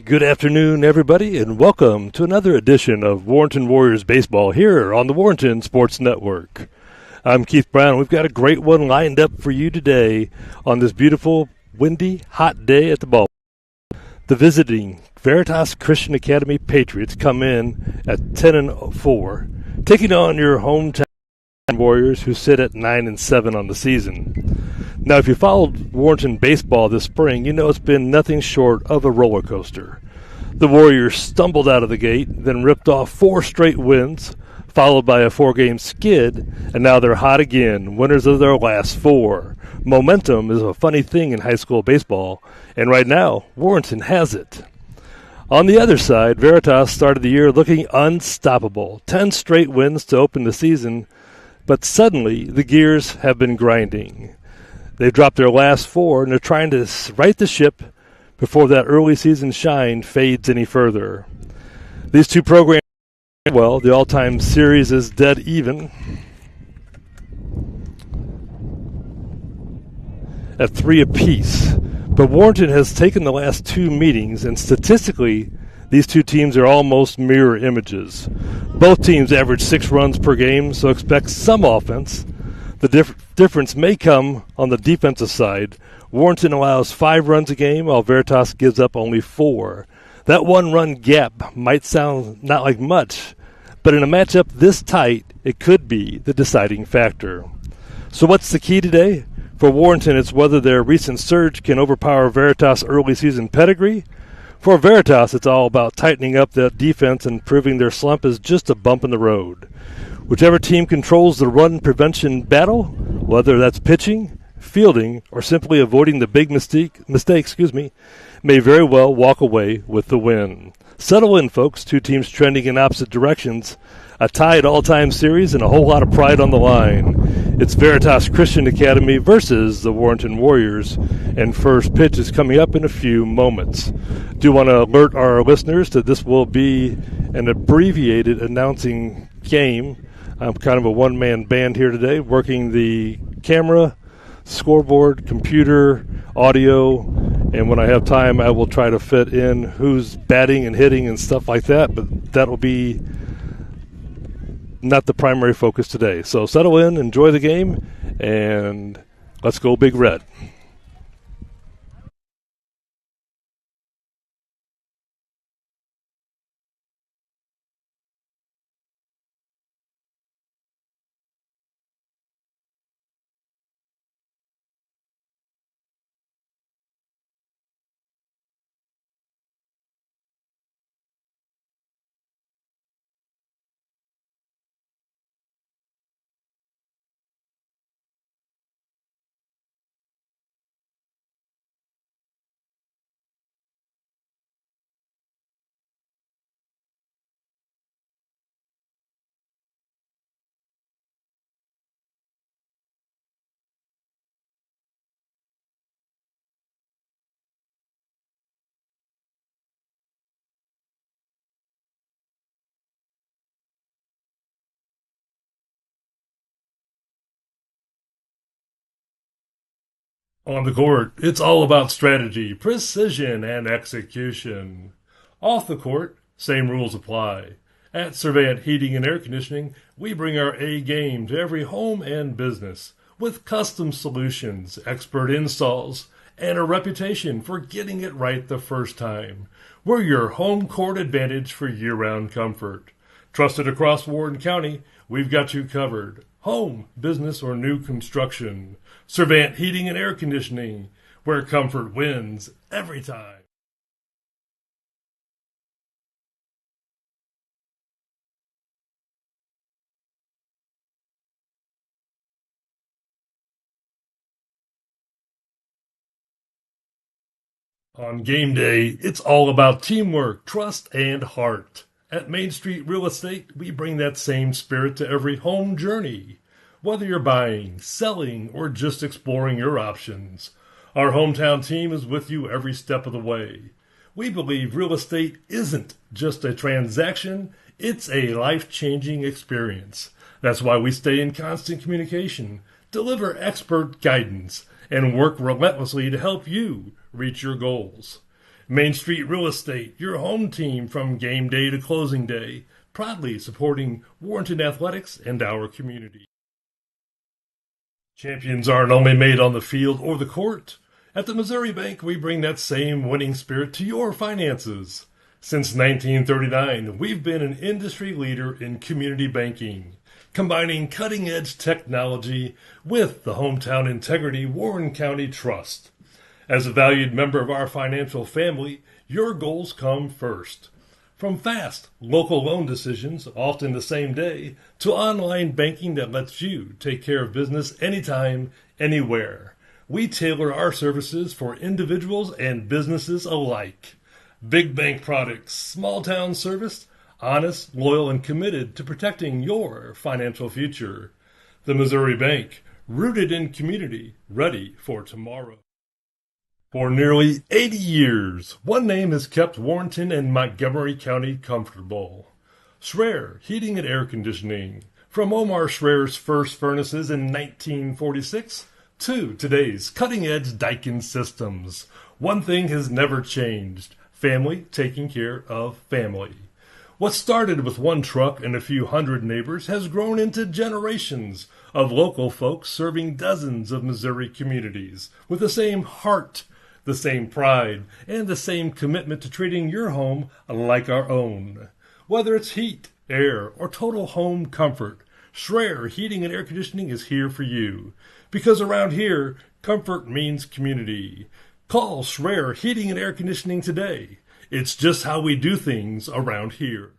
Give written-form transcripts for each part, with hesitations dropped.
Good afternoon, everybody, and welcome to another edition of Warrenton Warriors Baseball here on the Warrenton Sports Network. I'm Keith Brown. We've got a great one lined up for you today on this beautiful, windy, hot day at the ballpark. The visiting Veritas Christian Academy Patriots come in at 10-4, taking on your hometown Warriors, who sit at 9-7 on the season. Now, if you followed Warrenton baseball this spring, you know it's been nothing short of a roller coaster. The Warriors stumbled out of the gate, then ripped off 4 straight wins, followed by a 4-game skid, and now they're hot again, winners of their last 4. Momentum is a funny thing in high school baseball, and right now, Warrenton has it. On the other side, Veritas started the year looking unstoppable, 10 straight wins to open the season, but suddenly the gears have been grinding. They've dropped their last 4, and they're trying to right the ship before that early season shine fades any further. These two programs, well, the all-time series is dead even at 3 apiece. But Warrenton has taken the last 2 meetings, and statistically, these two teams are almost mirror images. Both teams average 6 runs per game, so expect some offense. The difference may come on the defensive side. Warrenton allows 5 runs a game, while Veritas gives up only 4. That 1-run gap might sound not like much, but in a matchup this tight, it could be the deciding factor. So what's the key today? For Warrenton, it's whether their recent surge can overpower Veritas' early season pedigree. For Veritas, it's all about tightening up that defense and proving their slump is just a bump in the road. Whichever team controls the run prevention battle, whether that's pitching, fielding, or simply avoiding the big mistake, may very well walk away with the win. Settle in, folks. 2 teams trending in opposite directions, a tied all-time series, and a whole lot of pride on the line. It's Veritas Christian Academy versus the Warrenton Warriors, and first pitch is coming up in a few moments. Do want to alert our listeners that this will be an abbreviated announcing game. I'm kind of a one-man band here today, working the camera, scoreboard, computer, audio, and when I have time, I will try to fit in who's batting and hitting and stuff like that, but that will be not the primary focus today. So settle in, enjoy the game, and let's go Big Red. On the court, it's all about strategy, precision, and execution. Off the court, same rules apply. At Surveyant Heating and Air Conditioning, we bring our A game to every home and business with custom solutions, expert installs, and a reputation for getting it right the first time. We're your home court advantage for year-round comfort. Trusted across Warren County, we've got you covered. Home, business, or new construction. Surveyant Heating and Air Conditioning, where comfort wins every time. On game day, it's all about teamwork, trust, and heart. At Main Street Real Estate, we bring that same spirit to every home journey. Whether you're buying, selling, or just exploring your options, our hometown team is with you every step of the way. We believe real estate isn't just a transaction, it's a life-changing experience. That's why we stay in constant communication, deliver expert guidance, and work relentlessly to help you reach your goals. Main Street Real Estate, your home team from game day to closing day, proudly supporting Warrenton athletics and our community. Champions aren't only made on the field or the court. At the Missouri Bank, we bring that same winning spirit to your finances. Since 1939, we've been an industry leader in community banking, combining cutting-edge technology with the hometown integrity Warren County Trust. As a valued member of our financial family, your goals come first. From fast, local loan decisions, often the same day, to online banking that lets you take care of business anytime, anywhere. We tailor our services for individuals and businesses alike. Big bank products, small town service, honest, loyal, and committed to protecting your financial future. The Missouri Bank, rooted in community, ready for tomorrow. For nearly 80 years, one name has kept Warrenton and Montgomery County comfortable. Schreer Heating and Air Conditioning. From Omar Schreer's first furnaces in 1946 to today's cutting-edge Daikin systems, one thing has never changed: family taking care of family. What started with one truck and a few hundred neighbors has grown into generations of local folks serving dozens of Missouri communities with the same heart, the same pride, and the same commitment to treating your home like our own. Whether it's heat, air, or total home comfort, Schreer Heating and Air Conditioning is here for you. Because around here, comfort means community. Call Schreer Heating and Air Conditioning today. It's just how we do things around here.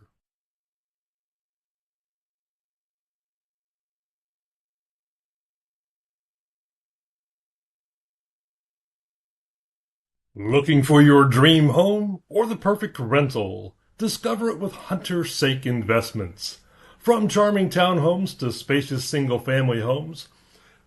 Looking for your dream home or the perfect rental? Discover it with Hunter Sake Investments. From charming townhomes to spacious single-family homes,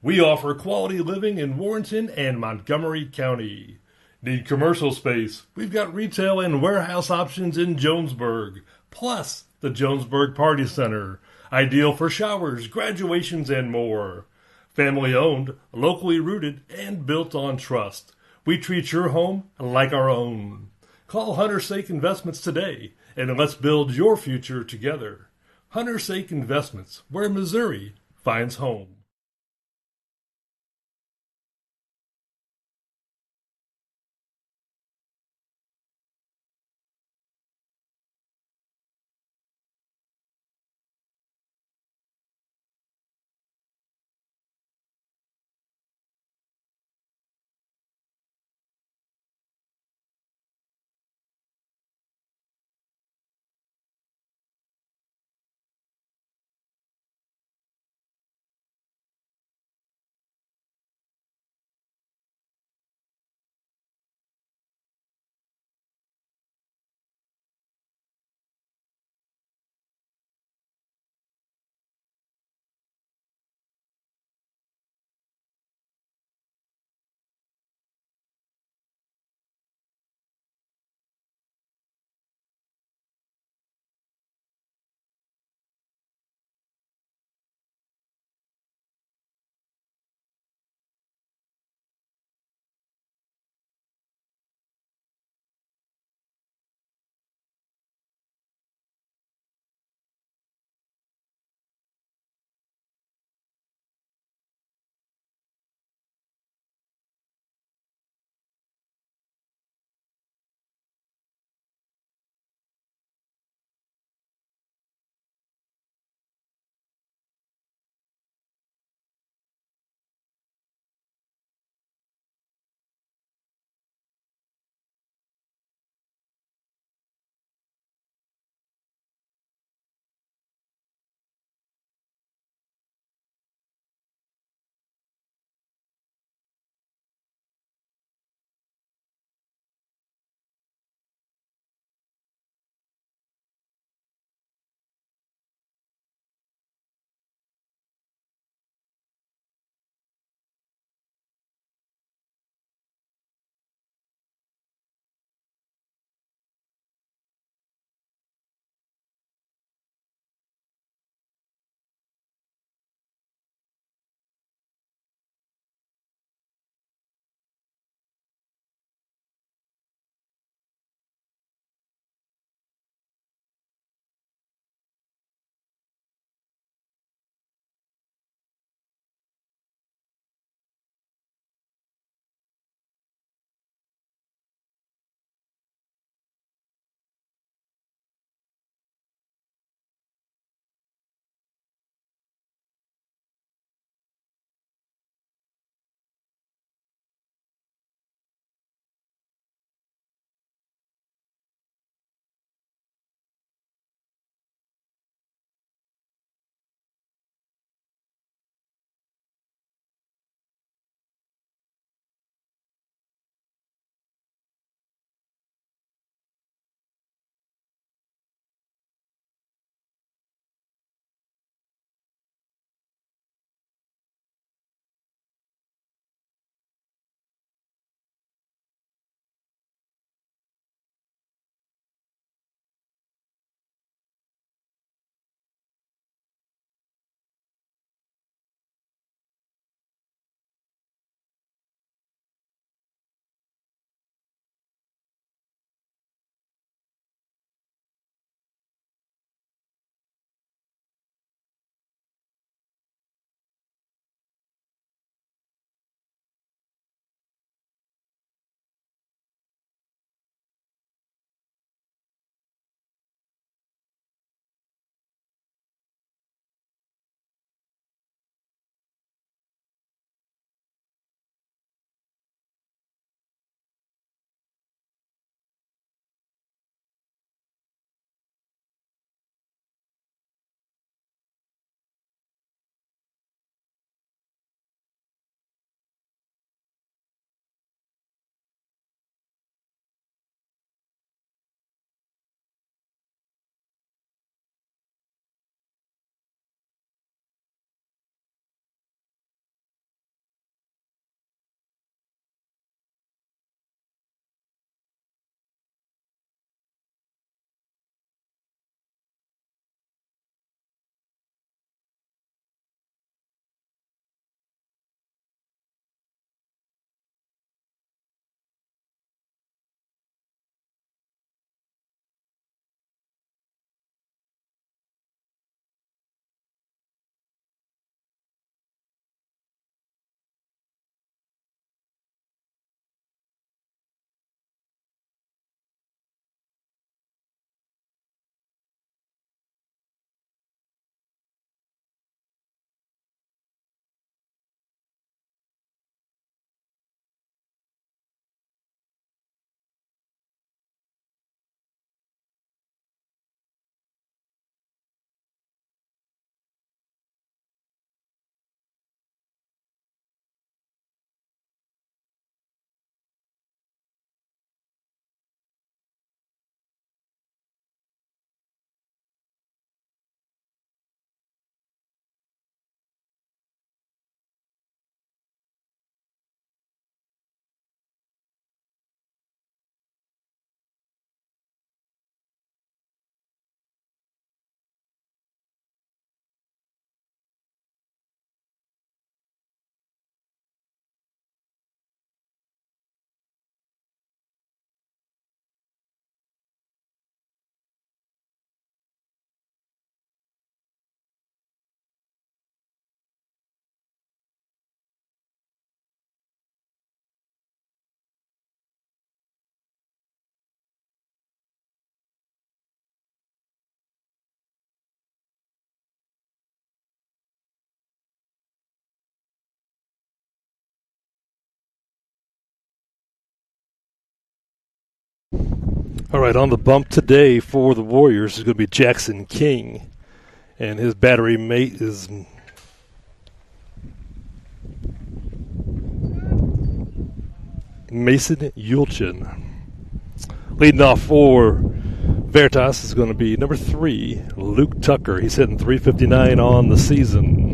we offer quality living in Warrenton and Montgomery County. Need commercial space? We've got retail and warehouse options in Jonesburg, plus the Jonesburg Party Center, ideal for showers, graduations, and more. Family-owned, locally rooted, and built on trust. We treat your home like our own. Call Hunter Sake Investments today, and let's build your future together. Hunter Sake Investments, where Missouri finds home. All right, on the bump today for the Warriors is going to be Jackson King, and his battery mate is Mason Yulchin. Leading off for Veritas is going to be number 3, Luke Tucker. He's hitting .359 on the season.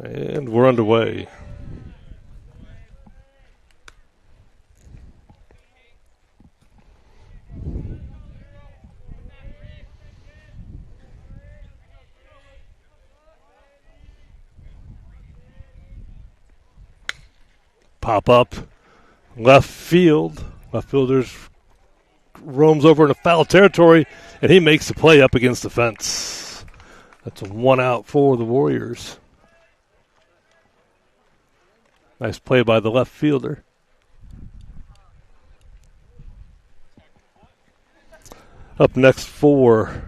And we're underway. Pop up, left field. Left fielder's roams over into foul territory, and he makes the play up against the fence. That's a 1 out for the Warriors. Nice play by the left fielder. Up next for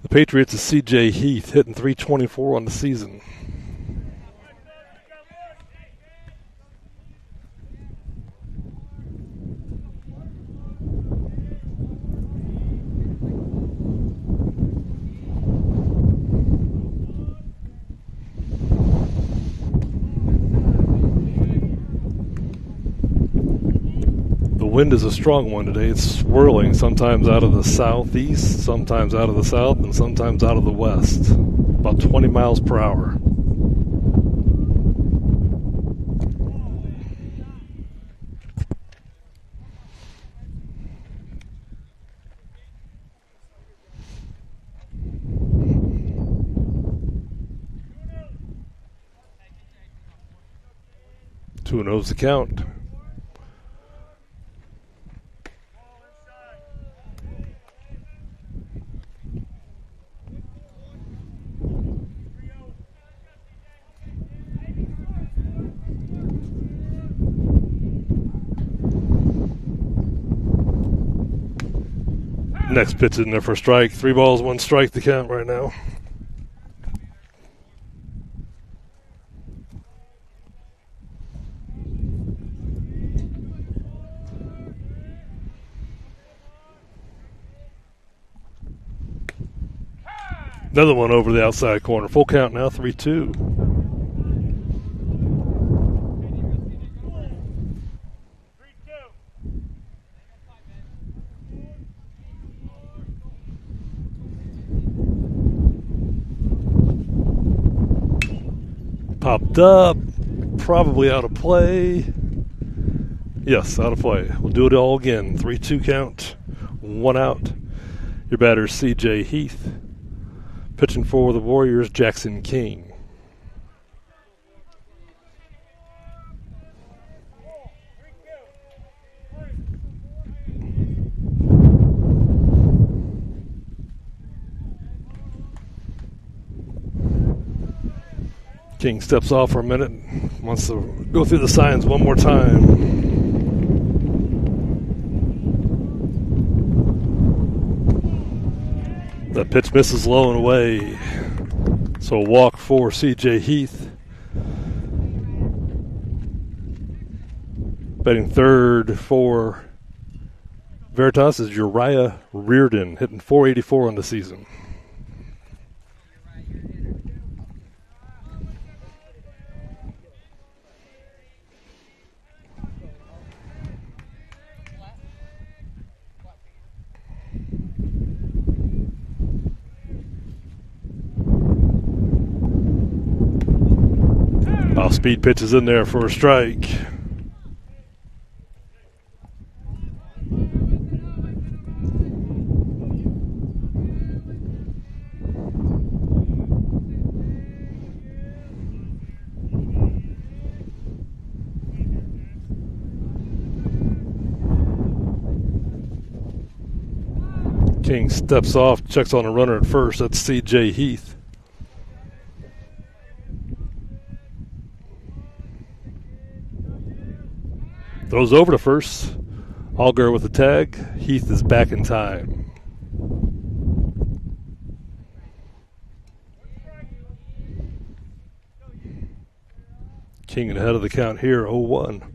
the Patriots is C.J. Heath, hitting .324 on the season. The wind is a strong one today. It's swirling sometimes out of the southeast, sometimes out of the south, and sometimes out of the west. About 20 miles per hour. Two knows the count. Next pitch in there for a strike. 3 balls, 1 strike the count right now. Another one over the outside corner. Full count now, 3-2. Popped up, probably out of play. Yes, out of play. We'll do it all again. 3-2 count, 1 out. Your batter, C.J. Heath. Pitching for the Warriors, Jackson King. King steps off for a minute, wants to go through the signs one more time. That pitch misses low and away. So a walk for C.J. Heath. Batting third for Veritas is Uriah Reardon, hitting .484 on the season. Speed pitch is in there for a strike. King steps off, checks on a runner at first. That's C.J. Heath. Throws over to first. Allgaier with the tag. Heath is back in time. King ahead of the count here, 0-1.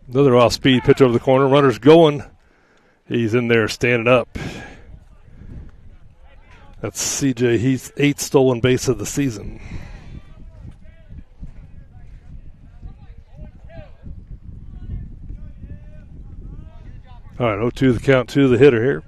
Another off-speed pitch over the corner. Runner's going. He's in there standing up. That's C.J. Heath's 8th stolen base of the season. All right, 0-2 the count to the hitter here.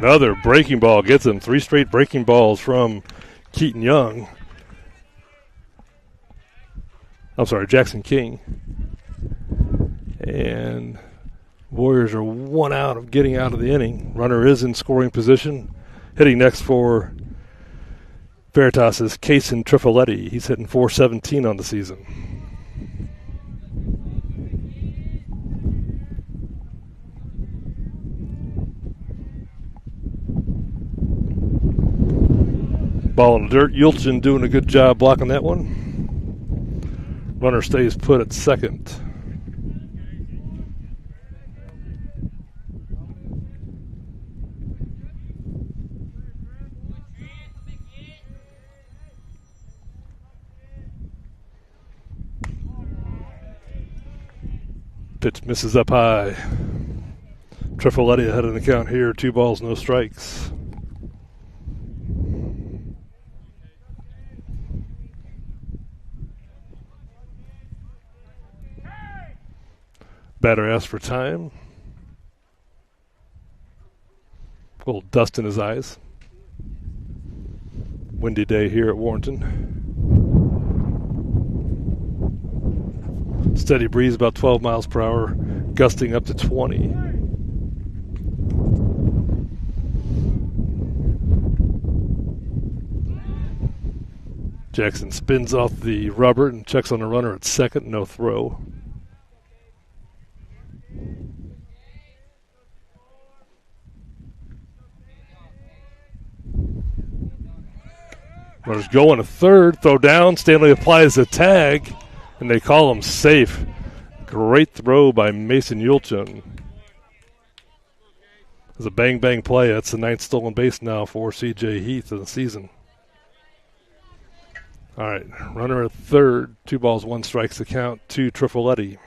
Another breaking ball gets him. 3 straight breaking balls from Keaton Young. I'm sorry, Jackson King. And Warriors are 1 out of getting out of the inning. Runner is in scoring position. Hitting next for Veritas is Cason Trifoletti. He's hitting .417 on the season. Ball in the dirt. Yulchin doing a good job blocking that one. Runner stays put at second. Pitch misses up high. Trifoletti ahead of the count here. 2 balls, no strikes. Batter asks for time. A little dust in his eyes. Windy day here at Warrenton. Steady breeze about 12 miles per hour, gusting up to 20. Jackson spins off the rubber and checks on the runner at second, no throw. Runner's going to third, throw down. Stanley applies the tag, and they call him safe. Great throw by Mason Yulchin. It's a bang-bang play. That's the 9th stolen base now for C.J. Heath of the season. All right, runner at third. 2 balls, 1 strikes the count to Trifoletti.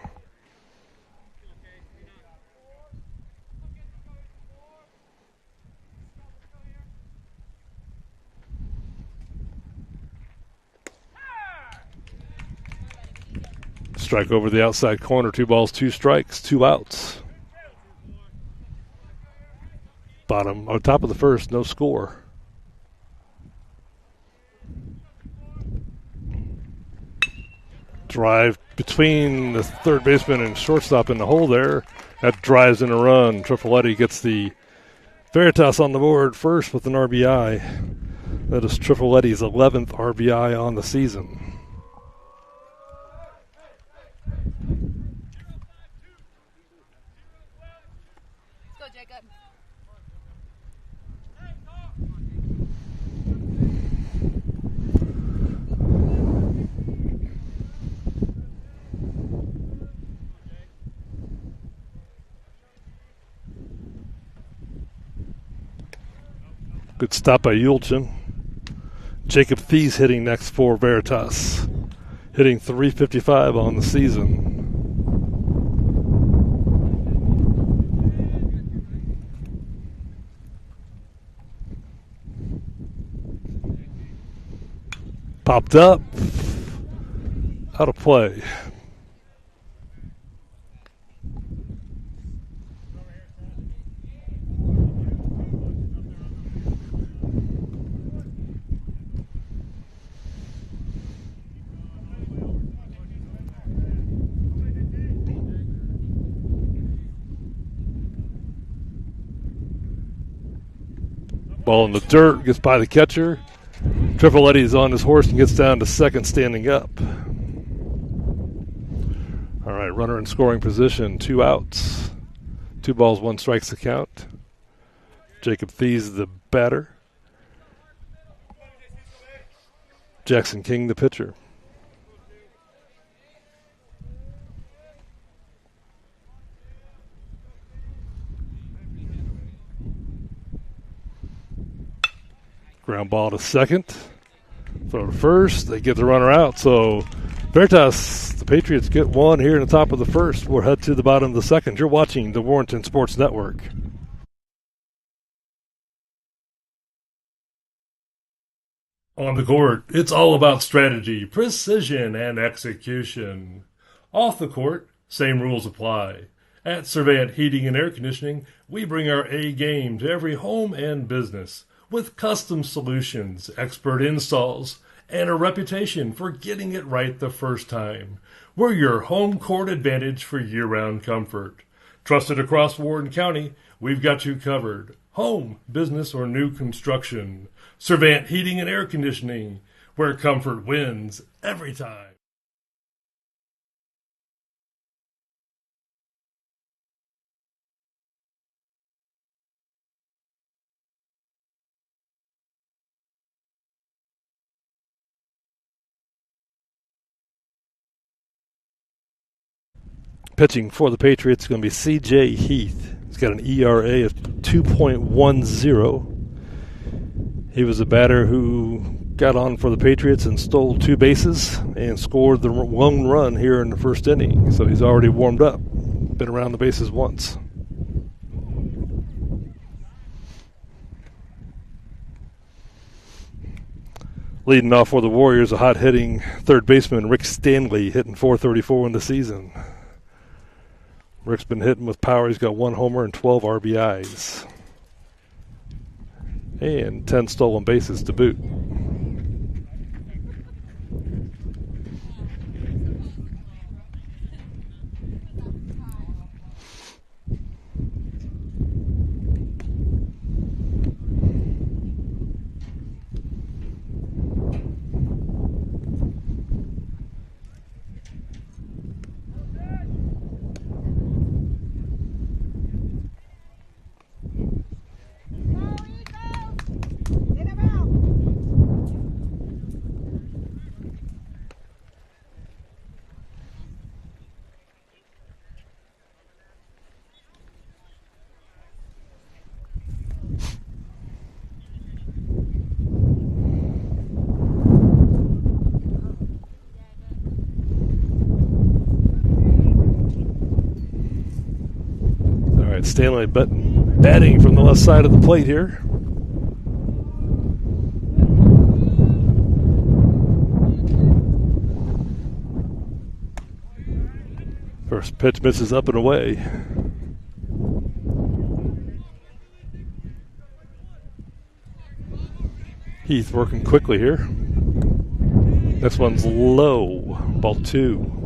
Strike over the outside corner. 2 balls, 2 strikes, 2 outs. Bottom, on top of the first, no score. Drive between the third baseman and shortstop in the hole there. That drives in a run. Trifoletti gets the Veritas on the board first with an RBI. That is Trifoletti's 11th RBI on the season. Good stop by Yulchin. Jacob Thies hitting next for Veritas. Hitting .355 on the season. Popped up. Out of play. Ball in the dirt, gets by the catcher. Triple Eddie's on his horse and gets down to second standing up. All right, runner in scoring position, 2 outs. 2 balls, 1 strikes the count. Jacob Thies the batter. Jackson King the pitcher. Ground ball to second. Throw to first. They get the runner out. So Veritas, the Patriots get 1 here in the top of the first. We'll head to the bottom of the second. You're watching the Warrenton Sports Network. On the court, it's all about strategy, precision, and execution. Off the court, same rules apply. At Surveyant Heating and Air Conditioning, we bring our A game to every home and business with custom solutions, expert installs, and a reputation for getting it right the first time. We're your home court advantage for year-round comfort. Trusted across Warren County, we've got you covered. Home, business, or new construction. Surveyant Heating and Air Conditioning, where comfort wins every time. Pitching for the Patriots is going to be C.J. Heath. He's got an ERA of 2.10. He was a batter who got on for the Patriots and stole 2 bases and scored the 1 run here in the first inning. So he's already warmed up, been around the bases once. Leading off for the Warriors, a hot-hitting third baseman, Rick Stanley, hitting .434 in the season. Rick's been hitting with power. He's got 1 homer and 12 RBIs. And 10 stolen bases to boot. Stanley batting from the left side of the plate here. First pitch misses up and away. Heath working quickly here. This one's low. Ball 2.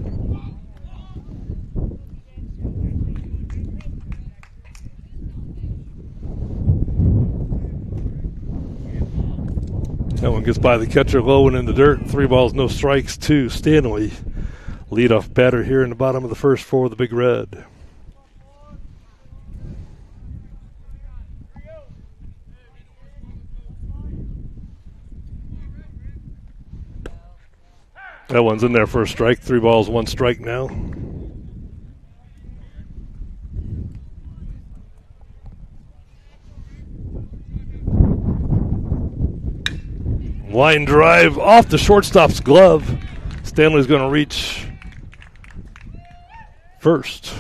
That one gets by the catcher low and in the dirt. 3 balls, no strikes to Stanley. Leadoff batter here in the bottom of the first for the Big Red. That one's in there for a strike. 3 balls, 1 strike now. Line drive off the shortstop's glove. Stanley's going to reach first.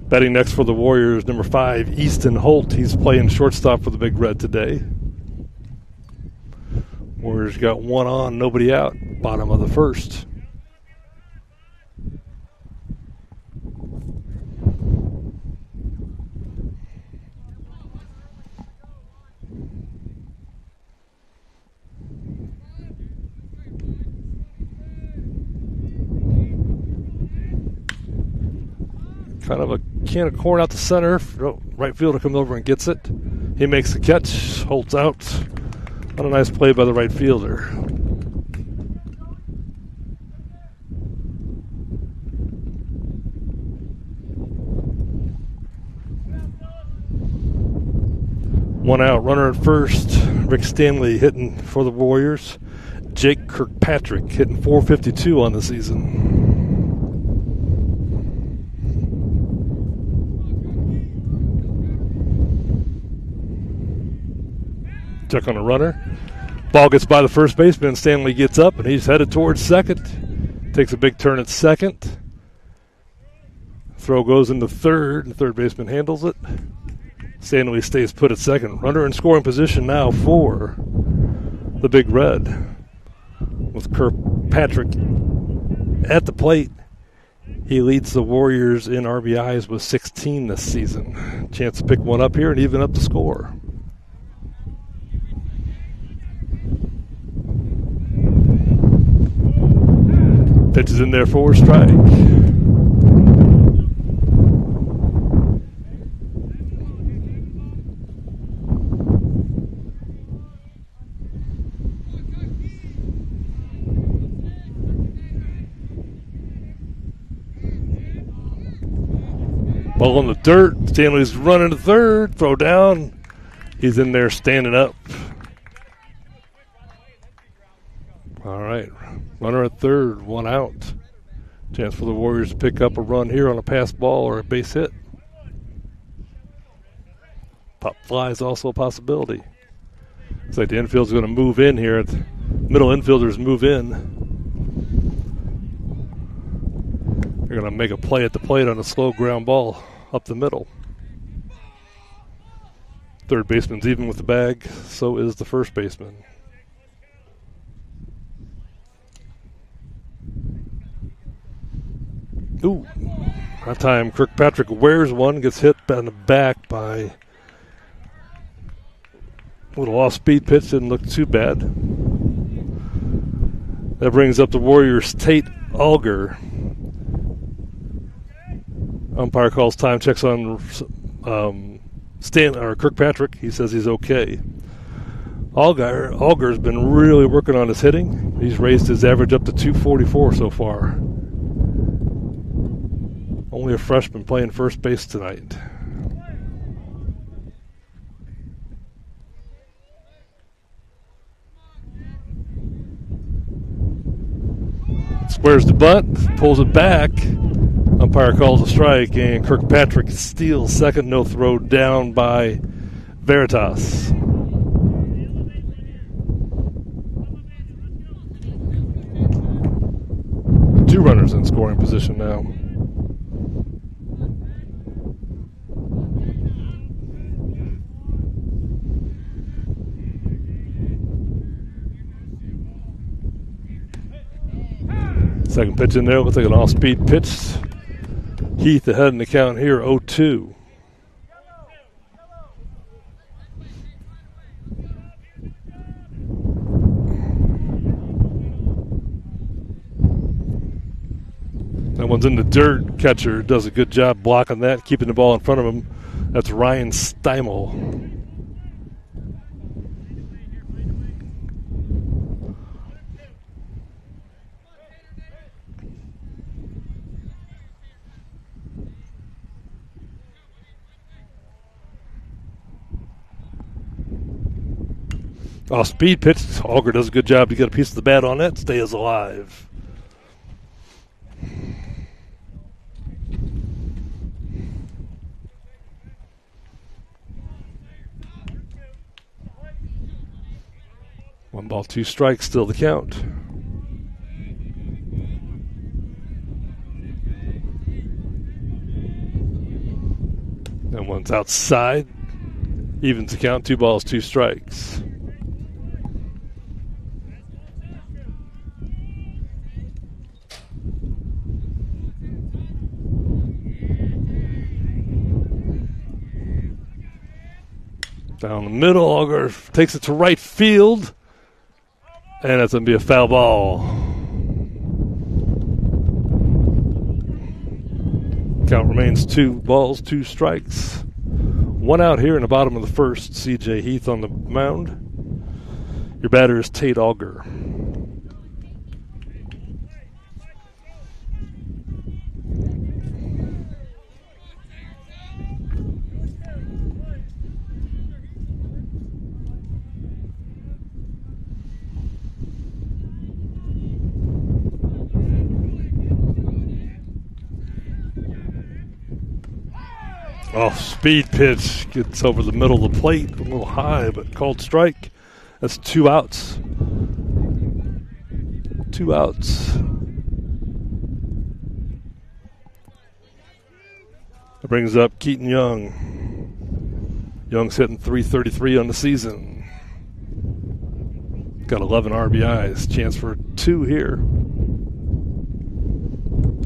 Batting next for the Warriors, number 5, Easton Holt. He's playing shortstop for the Big Red today. Warriors got 1 on, nobody out. Bottom of the first. Kind of a can of corn out the center. Right fielder comes over and gets it. He makes the catch, holds out. What a nice play by the right fielder. One out, runner at first. Rick Stanley hitting for the Warriors. Jake Kirkpatrick hitting .452 on the season. Check on a runner. Ball gets by the first baseman. Stanley gets up, and he's headed towards second. Takes a big turn at second. Throw goes into third, and the third baseman handles it. Stanley stays put at second. Runner in scoring position now for the Big Red. With Kirkpatrick at the plate, he leads the Warriors in RBIs with 16 this season. Chance to pick one up here and even up the score. Pitch is in there for a strike. Ball in the dirt. Stanley's running to third. Throw down. He's in there standing up. All right. Runner at third. One out. Chance for the Warriors to pick up a run here on a pass ball or a base hit. Pop fly is also a possibility. Looks like the infield's going to move in here. The middle infielders move in. They're going to make a play at the plate on a slow ground ball up the middle. Third baseman's even with the bag. So is the first baseman. Ooh. That time Kirkpatrick wears one, gets hit on the back by a little off-speed pitch. Didn't look too bad. That brings up the Warriors' Tate Alger. Umpire calls time, checks on Kirkpatrick. He says he's okay. Alger's been really working on his hitting. He's raised his average up to .244 so far. Only a freshman playing first base tonight. Squares the bunt, pulls it back. Umpire calls a strike, and Kirkpatrick steals second. No throw down by Veritas. Two runners in scoring position now. Second pitch in there, looks like an off-speed pitch. Heath ahead in the count here, 0-2. That one's in the dirt. Catcher does a good job blocking that, keeping the ball in front of him. That's Ryan Steimel. Off-speed pitch. Alger does a good job to get a piece of the bat on that. Stays alive. One ball, two strikes, still the count. And one's outside. Evens the count, 2 balls, 2 strikes. Down the middle, Alger takes it to right field, and that's going to be a foul ball. Count remains 2 balls, 2 strikes. 1 out here in the bottom of the first. C.J. Heath on the mound. Your batter is Tate Auger. Oh, speed pitch gets over the middle of the plate, a little high, but called strike. That's 2 outs. 2 outs. That brings up Keaton Young. Young's hitting .333 on the season. Got 11 RBIs. Chance for 2 here.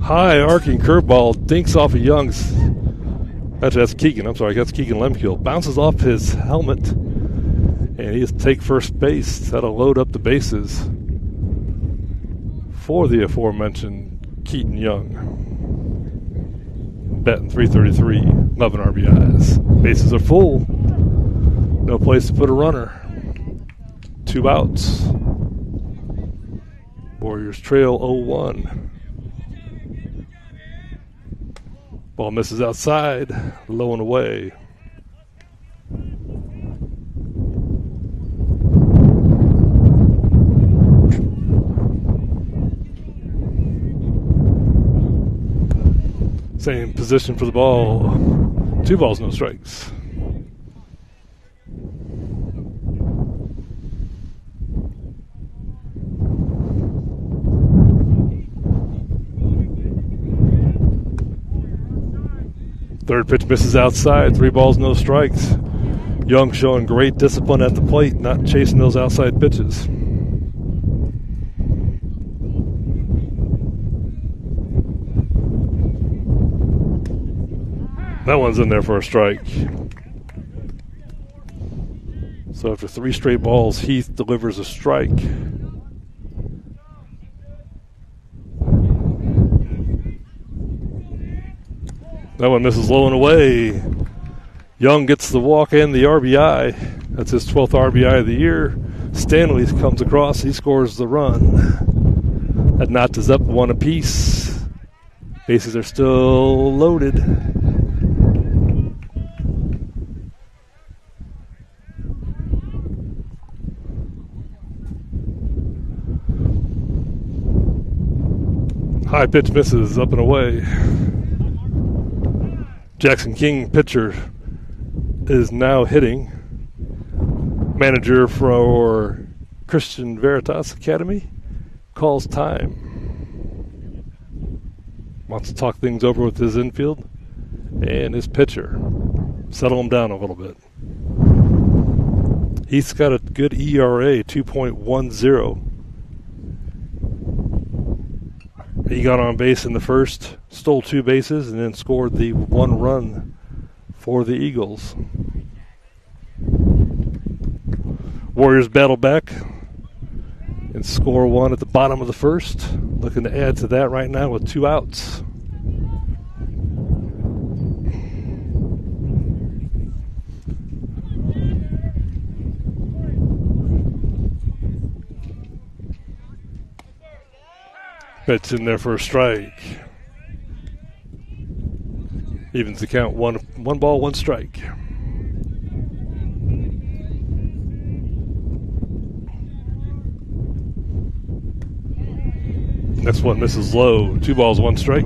High arcing curveball dinks off of Young's. Actually, that's Keegan. I'm sorry, that's Keegan Lemkiel. Bounces off his helmet, and he has to take first base. That'll load up the bases for the aforementioned Keaton Young. Batting .333, 11 RBIs. Bases are full. No place to put a runner. 2 outs. Warriors trail 0-1. Ball misses outside, low and away. Same position for the ball. 2 balls, no strikes. Third pitch misses outside. 3 balls, no strikes. Young showing great discipline at the plate, not chasing those outside pitches. That one's in there for a strike. So after 3 straight balls, Heath delivers a strike. That one misses low and away. Young gets the walk and the RBI. That's his 12th RBI of the year. Stanley comes across. He scores the run. That knocked us up 1 apiece. Bases are still loaded. High pitch misses up and away. Jackson King, pitcher, is now hitting. Manager for Christian Veritas Academy calls time. Wants to talk things over with his infield and his pitcher. Settle him down a little bit. He's got a good ERA, 2.10. He got on base in the first, stole 2 bases, and then scored the 1 run for the Eagles. Warriors battle back and score 1 at the bottom of the first. Looking to add to that right now with 2 outs. Pitch in there for a strike. Evens the count. One ball, 1 strike. Next one misses low. 2 balls, 1 strike.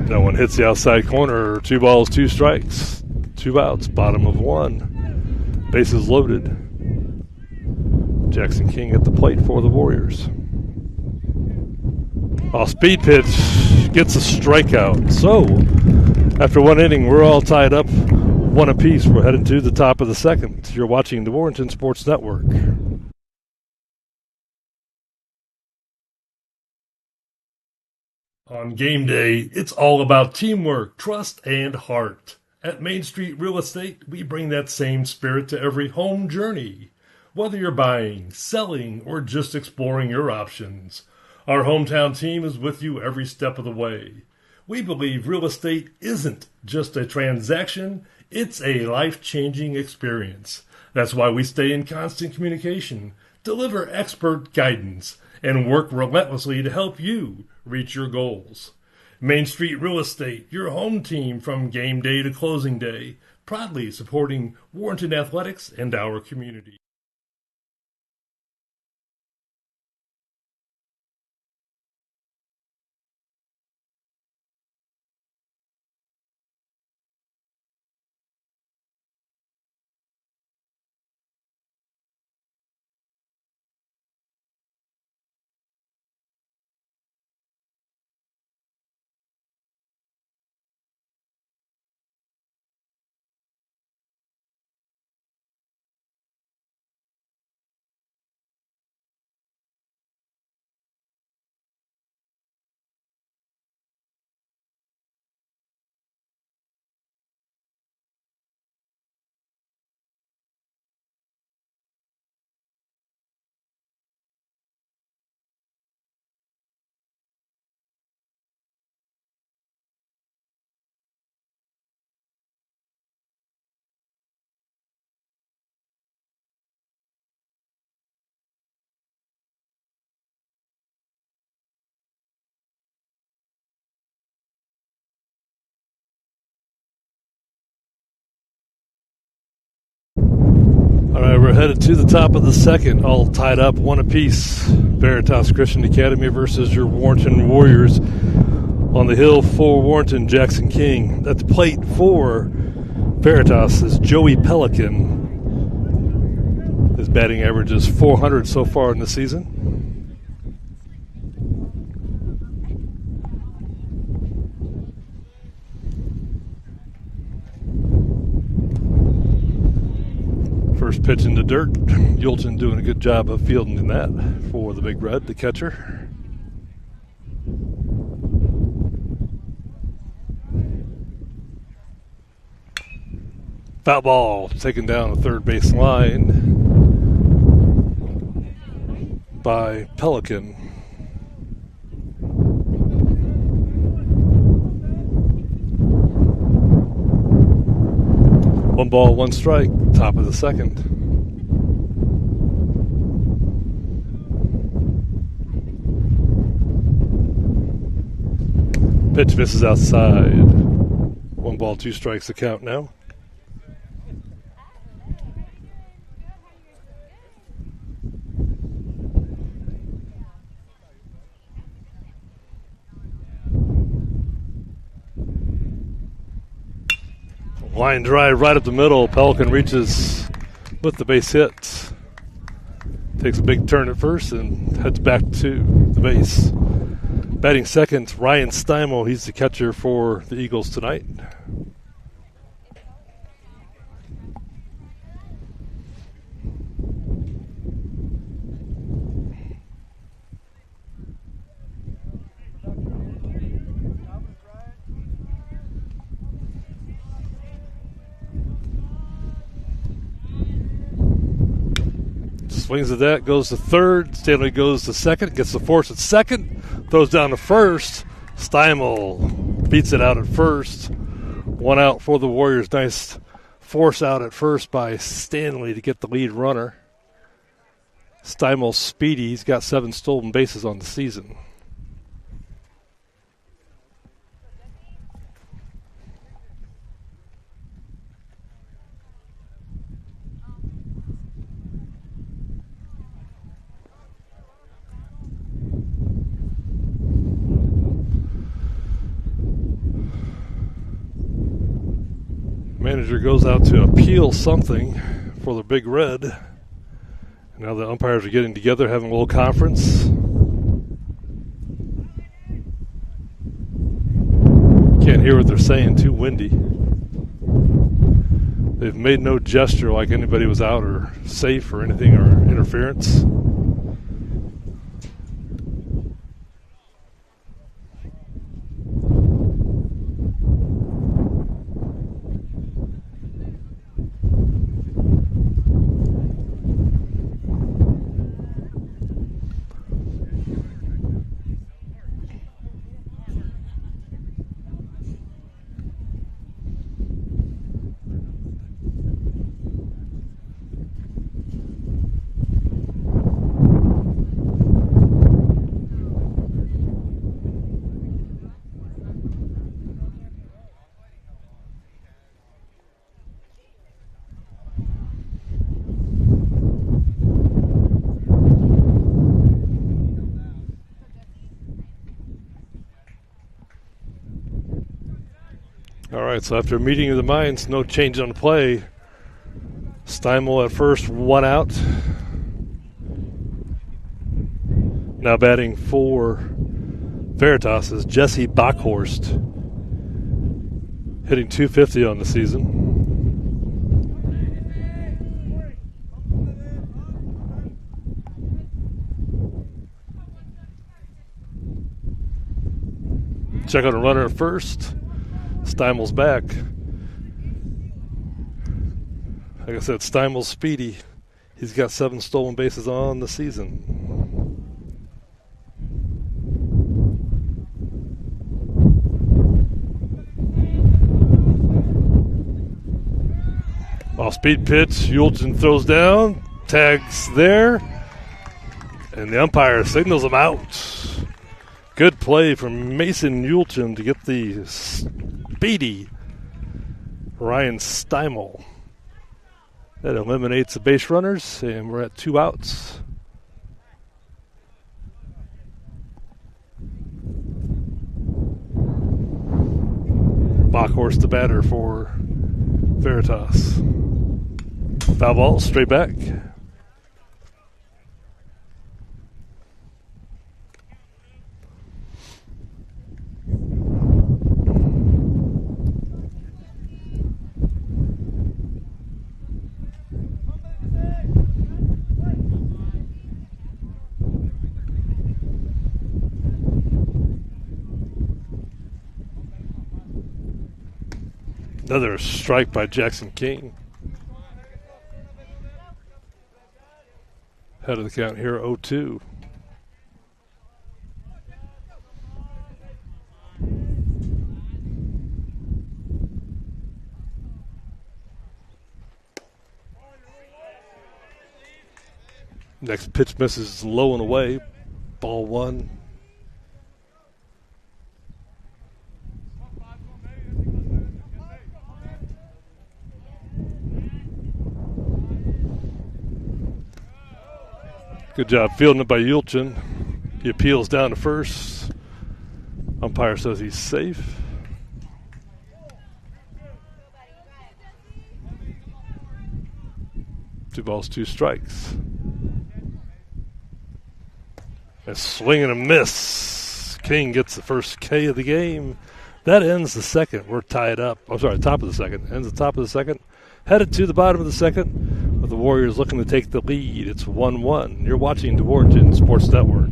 That one hits the outside corner. 2 balls, 2 strikes. 2 outs, bottom of 1. Bases loaded. Jackson King at the plate for the Warriors. Speed pitch gets a strikeout. So, after 1 inning, we're all tied up 1 apiece. We're heading to the top of the second. You're watching the Warrenton Sports Network. On game day, it's all about teamwork, trust, and heart. At Main Street Real Estate, we bring that same spirit to every home journey. Whether you're buying, selling, or just exploring your options, our hometown team is with you every step of the way. We believe real estate isn't just a transaction, it's a life-changing experience. That's why we stay in constant communication, deliver expert guidance, and work relentlessly to help you reach your goals. Main Street Real Estate, your home team from game day to closing day, proudly supporting Warrenton athletics and our community. All right, we're headed to the top of the second, all tied up, one apiece. Veritas Christian Academy versus your Warrenton Warriors. On the hill for Warrenton, Jackson King. At the plate for Veritas is Joey Pelican. His batting average is .400 so far in the season. First pitch in the dirt. Yulton doing a good job of fielding that for the Big Red, the catcher. Foul ball taken down the third base line by Pelican. One ball, one strike, top of the second. Pitch misses outside. One ball, two strikes, the count now. Line drive right up the middle. Pelican reaches with the base hit. Takes a big turn at first and heads back to the base. Batting second, Ryan Steimel. He's the catcher for the Eagles tonight. Swings at that, goes to third. Stanley goes to second, gets the force at second, throws down to first. Steimel beats it out at first. One out for the Warriors. Nice force out at first by Stanley to get the lead runner. Steimel's speedy. He's got 7 stolen bases on the season. Manager goes out to appeal something for the Big Red. Now the umpires are getting together, having a little conference. Can't hear what they're saying, too windy. They've made no gesture like anybody was out or safe or anything or interference. All right, so after a meeting of the minds, no change on the play. Steinmel at first, 1 out. Now batting for Veritas is Jesse Bockhorst, hitting .250 on the season. Check out a runner at first. Steinmel's back. Like I said, Steinmel's speedy. He's got 7 stolen bases on the season. Off-speed pitch. Yulchin throws down. Tags there. And the umpire signals him out. Good play from Mason Yulchin to get the speedy Ryan Steinmel. That eliminates the base runners, and we're at 2 outs. Bockhorst the batter for Veritas. Foul ball, straight back. Another strike by Jackson King. Head of the count here, 0-2. Next pitch misses low and away. Ball 1. Good job fielding it by Yulchin. He appeals down to first. Umpire says he's safe. Two balls, 2 strikes. A swing and a miss. King gets the first K of the game. That ends the second. We're tied up. I'm sorry, top of the second. Ends the top of the second. Headed to the bottom of the second, with the Warriors looking to take the lead. It's 1-1. You're watching the Warrenton Sports Network.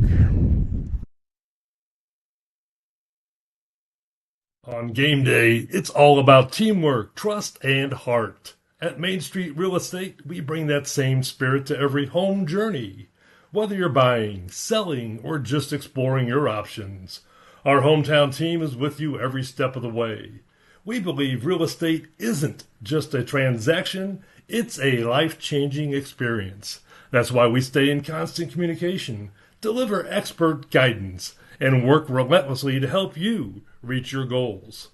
On game day, it's all about teamwork, trust, and heart. At Main Street Real Estate, we bring that same spirit to every home journey. Whether you're buying, selling, or just exploring your options, our hometown team is with you every step of the way. We believe real estate isn't just a transaction, it's a life-changing experience. That's why we stay in constant communication, deliver expert guidance, and work relentlessly to help you reach your goals.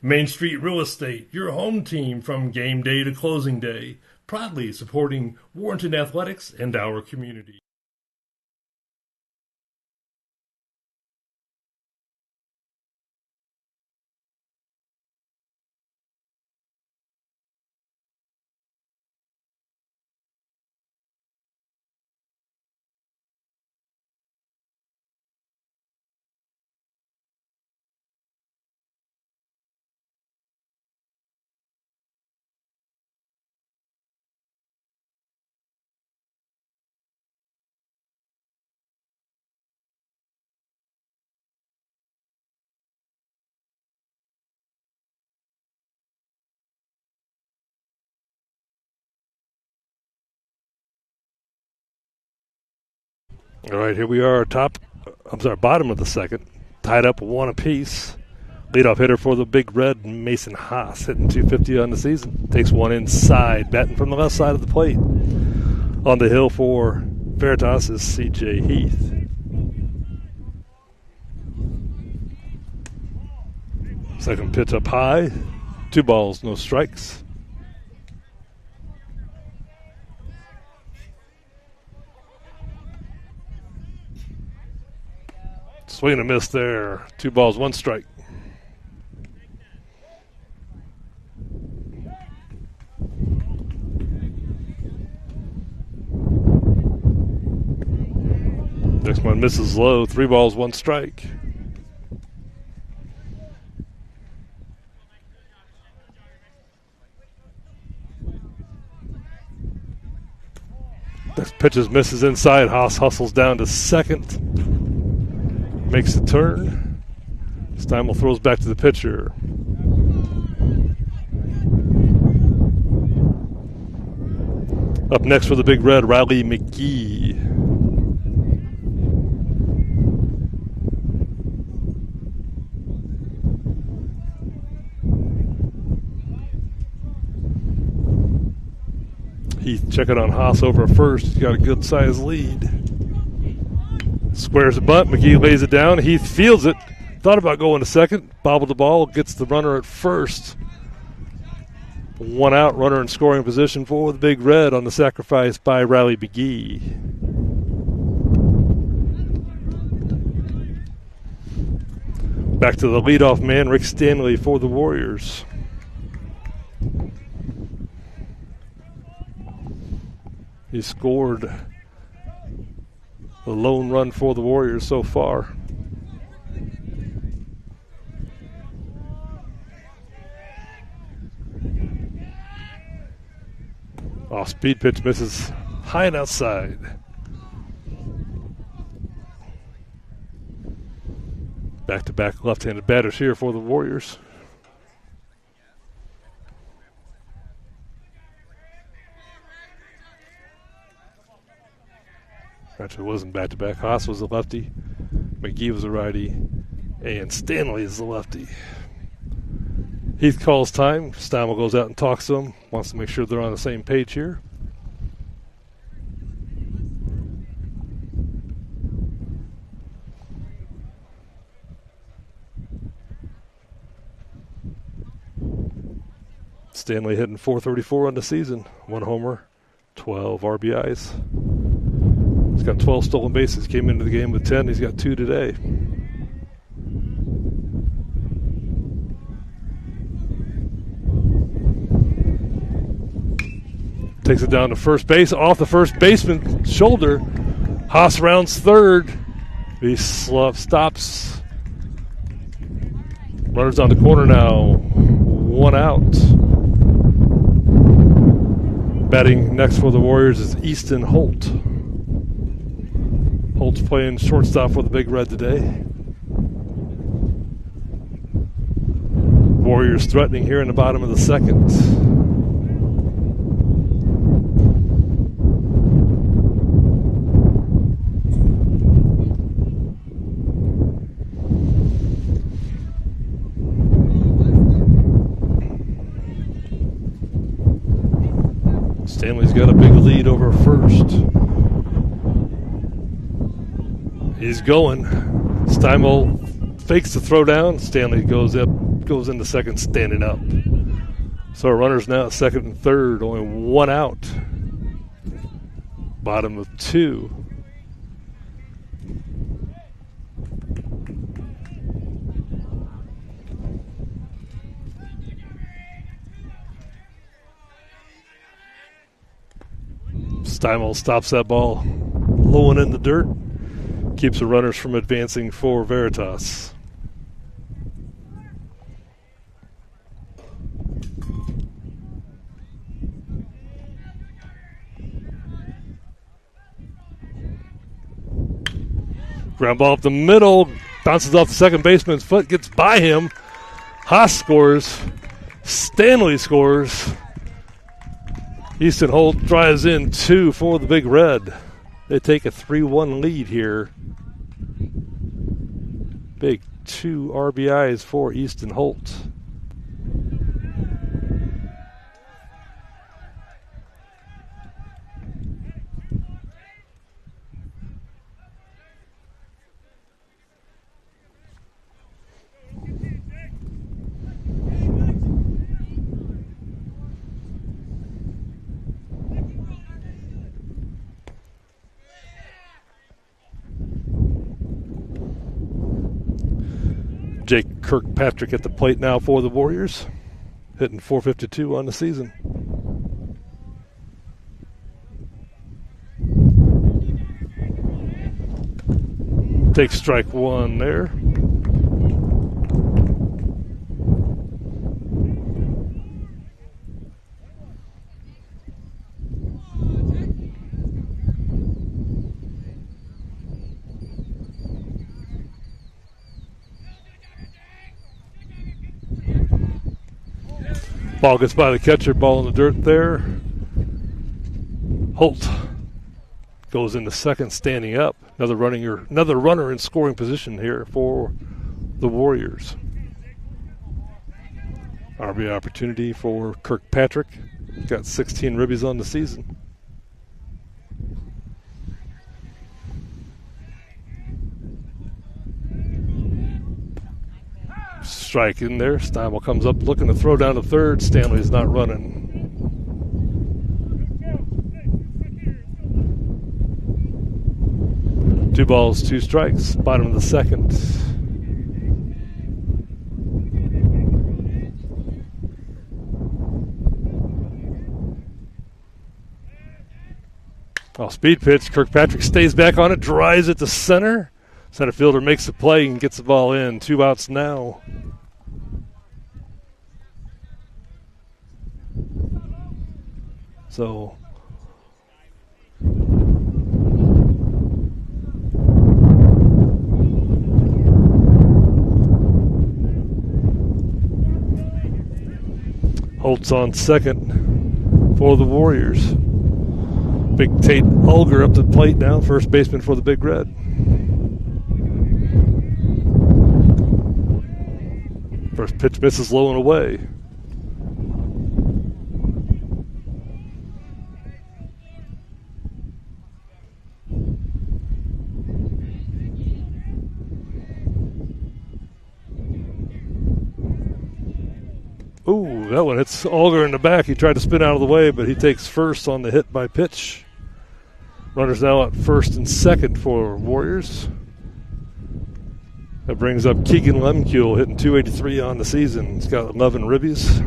Main Street Real Estate, your home team from game day to closing day, proudly supporting Warrenton athletics and our community. All right, here we are, bottom of the second, tied up 1 apiece. Leadoff hitter for the Big Red, Mason Haas, hitting .250 on the season. Takes one inside, batting from the left side of the plate. On the hill for Veritas is C.J. Heath. Second pitch up high, 2 balls, no strikes. Swing and a miss there. 2 balls, 1 strike. Next one misses low. 3 balls, 1 strike. Next pitches misses inside. Haas hustles down to second. Makes the turn. Steimel throws back to the pitcher. Up next for the Big Red, Riley McGee. Heath checking on Haas over at first. He's got a good sized lead. Squares the bunt. McGee lays it down. Heath fields it. Thought about going to second. Bobbled the ball. Gets the runner at first. 1 out. Runner in scoring position for the Big Red on the sacrifice by Riley McGee. Back to the leadoff man, Rick Stanley for the Warriors. He scored the lone run for the Warriors so far. Off-speed pitch misses high and outside. Back-to-back left-handed batters here for the Warriors. Actually, it wasn't back-to-back. Haas was a lefty, McGee was a righty, and Stanley is the lefty. Heath calls time. Steimel goes out and talks to him. Wants to make sure they're on the same page here. Stanley hitting .434 on the season. 1 homer, 12 RBIs. He's got 12 stolen bases. Came into the game with 10. He's got 2 today. Takes it down to first base. Off the first baseman's shoulder. Haas rounds third. He stops. Runners on the corner now. 1 out. Batting next for the Warriors is Easton Holt. Holt's playing shortstop for the Big Red today. Warriors threatening here in the bottom of the second. Stanley's got a big lead over first. He's going. Steimel fakes the throw down. Stanley goes into second, standing up. So our runners now at second and third, only 1 out. Bottom of 2. Steimel stops that ball low and in the dirt. Keeps the runners from advancing for Veritas. Ground ball up the middle. Bounces off the second baseman's foot. Gets by him. Haas scores. Stanley scores. Easton Holt drives in 2 for the Big Red. They take a 3-1 lead here. Big 2 RBIs for Easton Holt. Jake Kirkpatrick at the plate now for the Warriors, hitting .452 on the season. Take strike one there. Ball gets by the catcher, ball in the dirt there. Holt goes into second, standing up. Another runner in scoring position here for the Warriors. RBI opportunity for Kirkpatrick. Got 16 ribbies on the season. Strike in there. Steimel comes up looking to throw down to third. Stanley's not running. Two balls, two strikes. Bottom of the second. Speed pitch. Kirkpatrick stays back on it, drives it to center. Center fielder makes the play and gets the ball in. 2 outs now. So Holt's on second for the Warriors. Big Tate Ulger up to the plate now, first baseman for the Big Red. First pitch misses low and away. Ooh, that one hits Ulger in the back. He tried to spin out of the way, but he takes first on the hit by pitch. Runners now at first and second for Warriors. That brings up Keegan Lemkuhl, hitting .283 on the season. He's got 11 ribbies.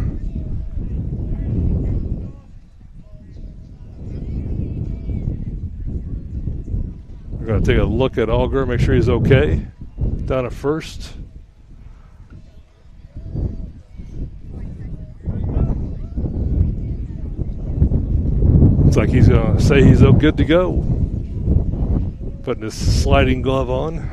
We're going to take a look at Ulger, make sure he's okay. Down at first. Looks like he's going to say he's good to go. Putting his sliding glove on.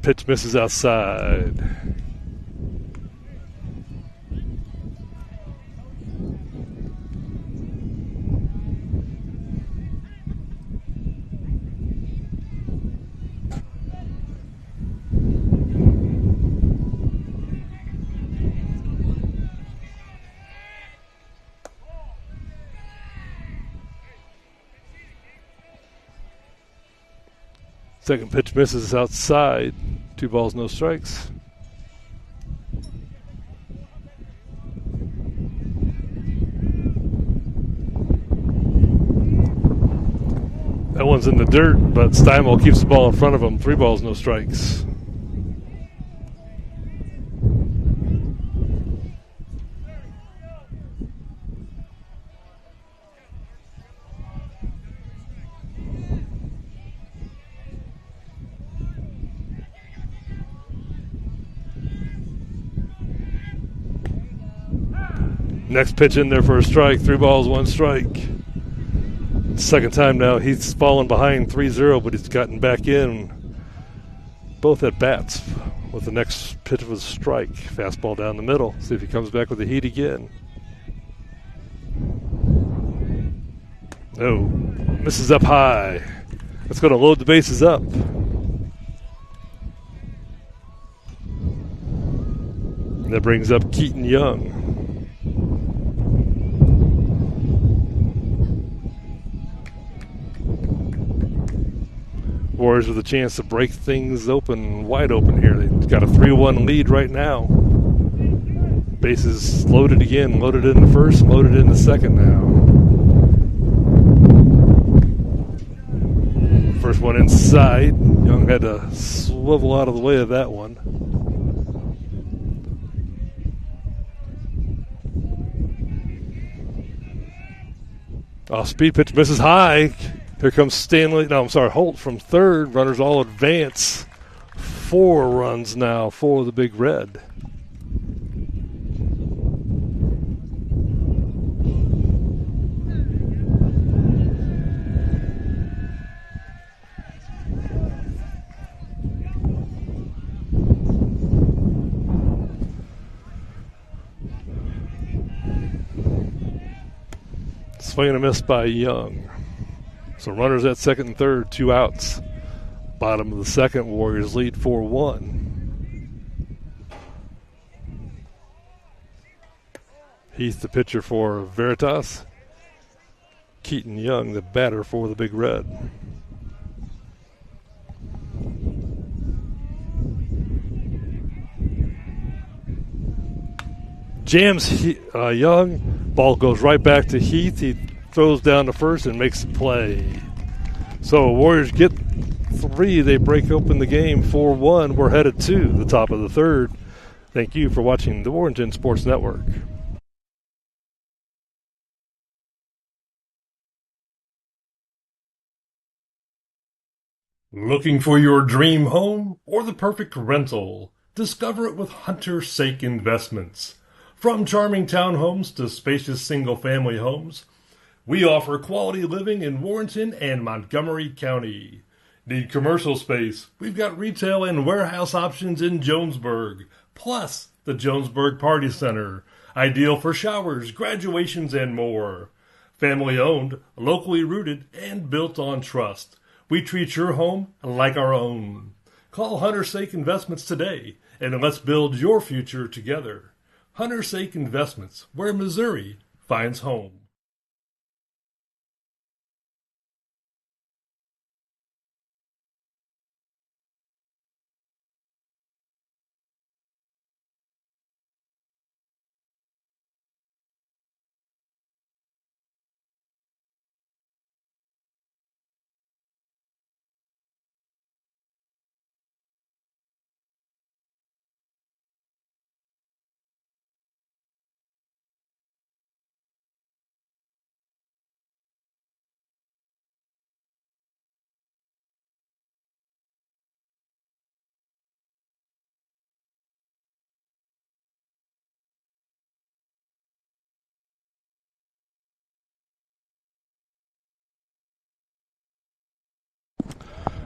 Pitch misses outside. Second pitch misses outside. 2 balls, no strikes. That one's in the dirt, but Steimel keeps the ball in front of him. 3 balls, no strikes. Next pitch in there for a strike. 3 balls, 1 strike. Second time now he's fallen behind 3-0, but he's gotten back in both at bats with the next pitch of a strike. Fastball down the middle. See if he comes back with the heat again. No. Misses up high. That's going to load the bases up. And that brings up Keaton Young. Warriors with a chance to break things open, wide open here. They've got a 3-1 lead right now. Bases loaded again, loaded in the first, loaded in the second now. First one one inside. Young had to swivel out of the way of that one. Speed pitch misses high. Here comes Holt from third. Runners all advance. 4 runs now for the Big Red. Swing and a miss by Young. So runners at second and third, 2 outs. Bottom of the second, Warriors lead 4-1. Heath, the pitcher for Veritas. Keaton Young, the batter for the Big Red. Jams Young. Ball goes right back to Heath. He throws down to first and makes the play. So Warriors get 3. They break open the game 4-1. We're headed to the top of the third. Thank you for watching the Warrenton Sports Network. Looking for your dream home or the perfect rental? Discover it with Hunter Sake Investments. From charming townhomes to spacious single-family homes, we offer quality living in Warrenton and Montgomery County. Need commercial space? We've got retail and warehouse options in Jonesburg, plus the Jonesburg Party Center, ideal for showers, graduations, and more. Family-owned, locally rooted, and built on trust. We treat your home like our own. Call Hunter Sake Investments today, and let's build your future together. Hunter Sake Investments, where Missouri finds home.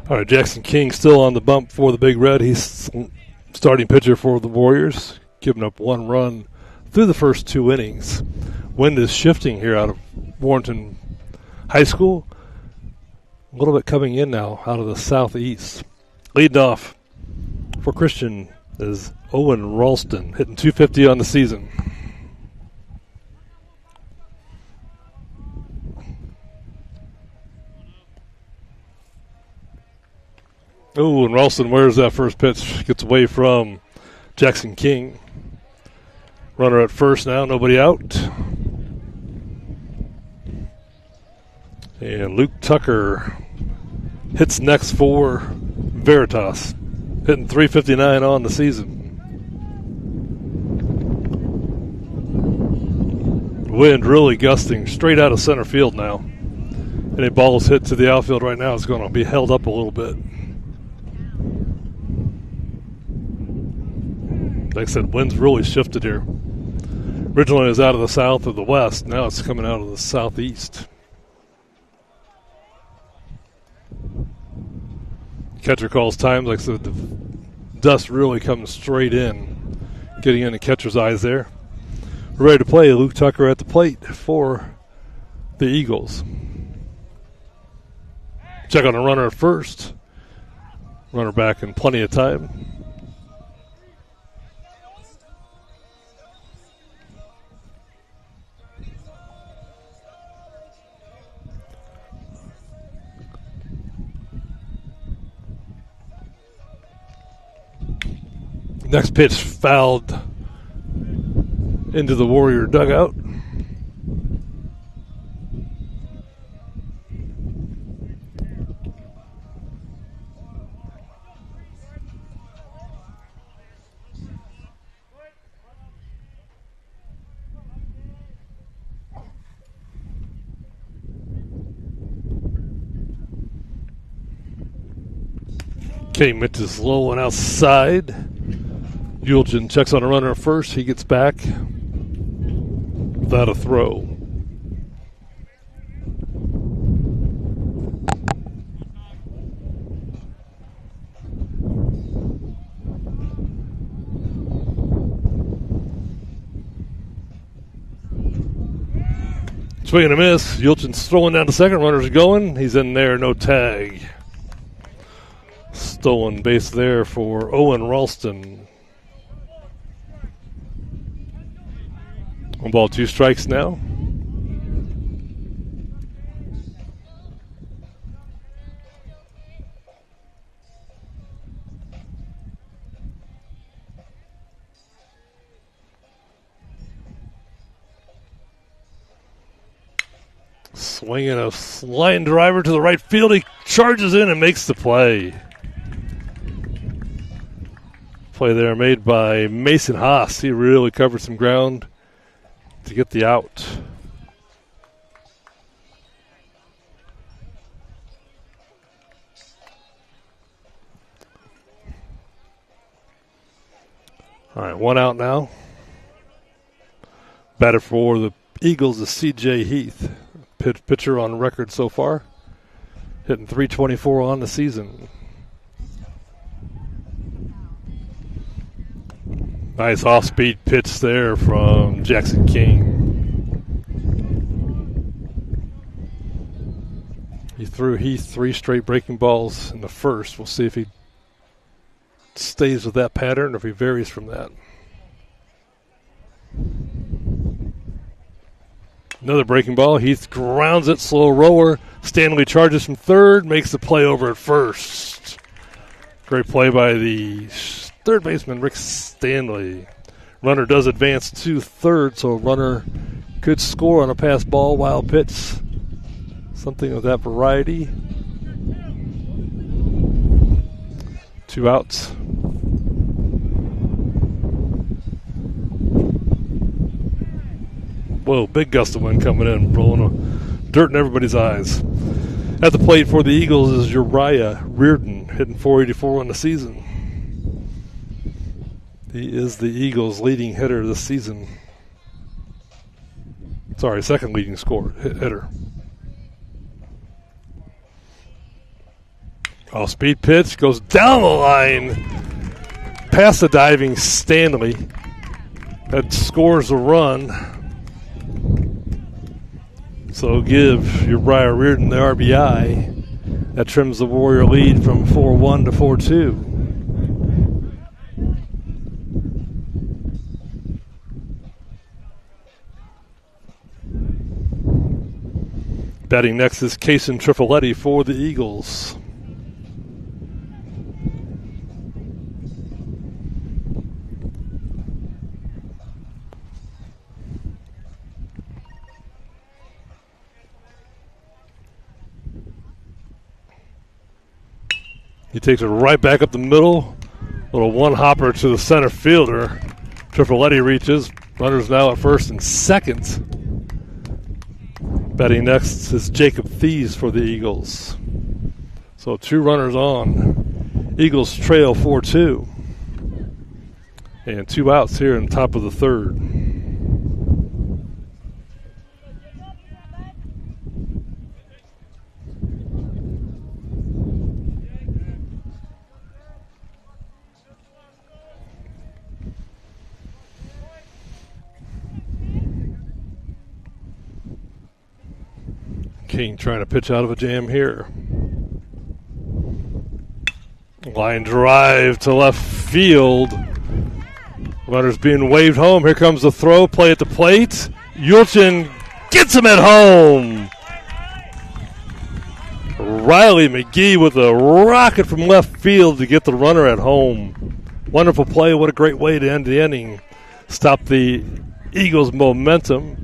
All right, Jackson King still on the bump for the Big Red. He's starting pitcher for the Warriors, giving up 1 run through the first 2 innings. Wind is shifting here out of Warrenton High School. A little bit coming in now out of the southeast. Leading off for Christian is Owen Ralston, hitting .250 on the season. Oh, and Ralston wears that first pitch. Gets away from Jackson King. Runner at first now, nobody out. And Luke Tucker hits next for Veritas. Hitting .359 on the season. Wind really gusting straight out of center field now. Any balls hit to the outfield right now is going to be held up a little bit. Like I said, wind's really shifted here. Originally it was out of the south or the west. Now it's coming out of the southeast. Catcher calls times. Like I said, the dust really comes straight in, getting into catcher's eyes there. We're ready to play. Luke Tucker at the plate for the Eagles. Check on a runner at first. Runner back in plenty of time. Next pitch fouled into the Warrior dugout. Okay, Mitch is low and outside. Yulchin checks on a runner first. He gets back without a throw. Swing and a miss. Yulchin's throwing down the second. Runner's going. He's in there. No tag. Stolen base there for Owen Ralston. 1 ball, 2 strikes now. Swinging a line driver to the right field. He charges in and makes the play. Play there made by Mason Haas. He really covered some ground to get the out. All right, 1 out now. Batter for the Eagles is C.J. Heath. Pitcher on record so far. Hitting .324 on the season. Nice off-speed pitch there from Jackson King. He threw Heath 3 straight breaking balls in the first. We'll see if he stays with that pattern or if he varies from that. Another breaking ball. Heath grounds it, slow roller. Stanley charges from third, makes the play over at first. Great play by the third baseman, Rick Stanley. Runner does advance to third, so runner could score on a pass ball, wild pitch, something of that variety. 2 outs. Whoa, big gust of wind coming in, blowing dirt in everybody's eyes. At the plate for the Eagles is Uriah Reardon, hitting .484 on the season. He is the Eagles' leading hitter this season. Sorry, second leading hitter. Off-speed pitch goes down the line, past the diving Stanley. That scores a run. So give Uriah Reardon the RBI. That trims the Warrior lead from 4-1 to 4-2. Batting next is Kason Trifoletti for the Eagles. He takes it right back up the middle. Little one-hopper to the center fielder. Trifoletti reaches. Runners now at first and second. Batting next is Jacob Thies for the Eagles. So 2 runners on. Eagles trail 4-2. And 2 outs here in the top of the third. King trying to pitch out of a jam here. Line drive to left field. Runner's being waved home. Here comes the throw. Play at the plate. Yulchin gets him at home. Riley McGee with a rocket from left field to get the runner at home. Wonderful play. What a great way to end the inning. Stop the Eagles' momentum.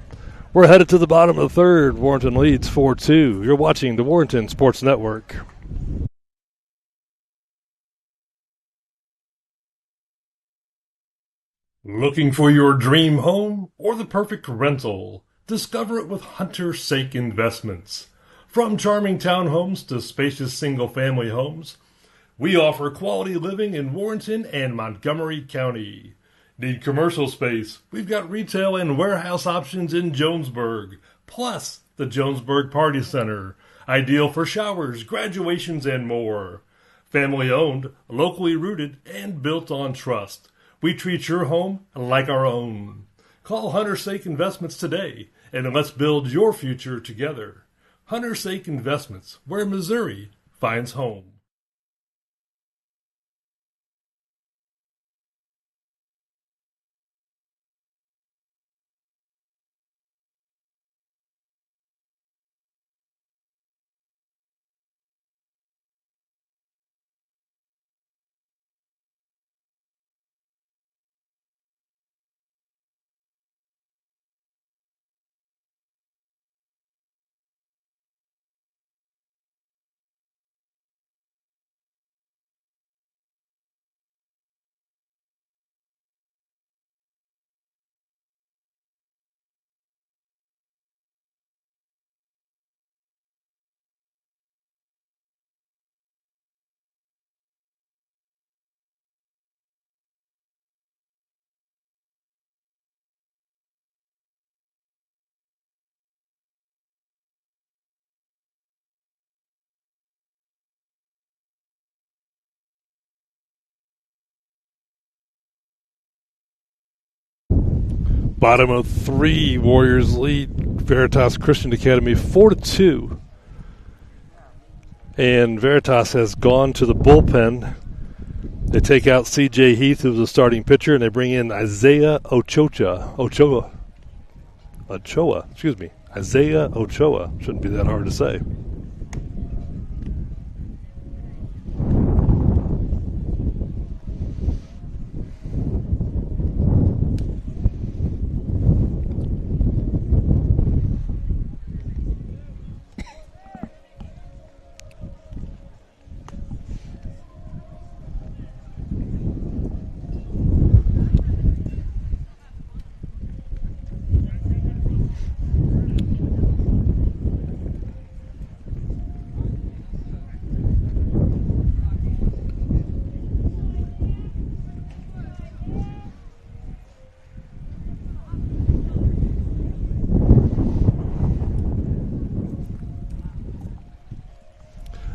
We're headed to the bottom of the third. Warrenton leads 4-2. You're watching the Warrenton Sports Network. Looking for your dream home or the perfect rental? Discover it with Hunter's Sake Investments. From charming townhomes to spacious single-family homes, We offer quality living in Warrenton and Montgomery County. Need commercial space? We've got retail and warehouse options in Jonesburg, plus the Jonesburg Party Center, ideal for showers, graduations, and more. Family owned, locally rooted, and built on trust. We treat your home like our own. Call Hunter's Sake Investments today, and let's build your future together. Hunter's Sake Investments, where Missouri finds home. Bottom of 3, Warriors lead Veritas Christian Academy 4-2. And Veritas has gone to the bullpen. They take out C.J. Heath, who's the starting pitcher, and they bring in Isaiah Ochoa. Isaiah Ochoa. Shouldn't be that hard to say.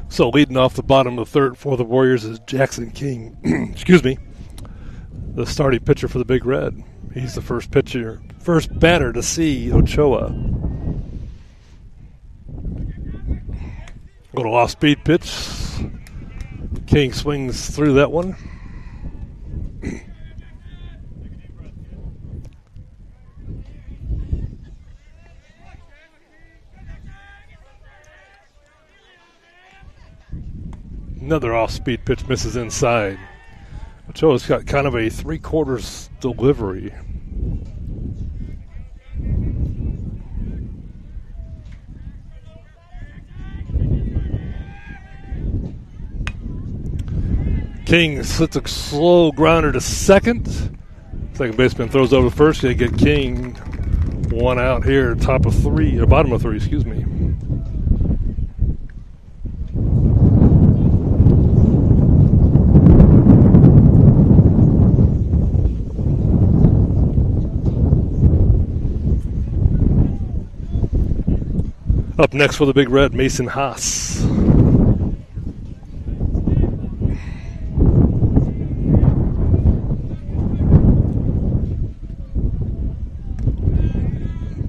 So leading off the bottom of the third for the Warriors is Jackson King. Excuse me. The starting pitcher for the Big Red. He's the first batter to see Ochoa. Little off-speed pitch. King swings through that one. Another off-speed pitch misses inside. Ochoa's got kind of a three-quarters delivery. King slits a slow grounder to second. Second baseman throws over first. They get King one out here, bottom of three, excuse me. Up next for the Big Red, Mason Haas.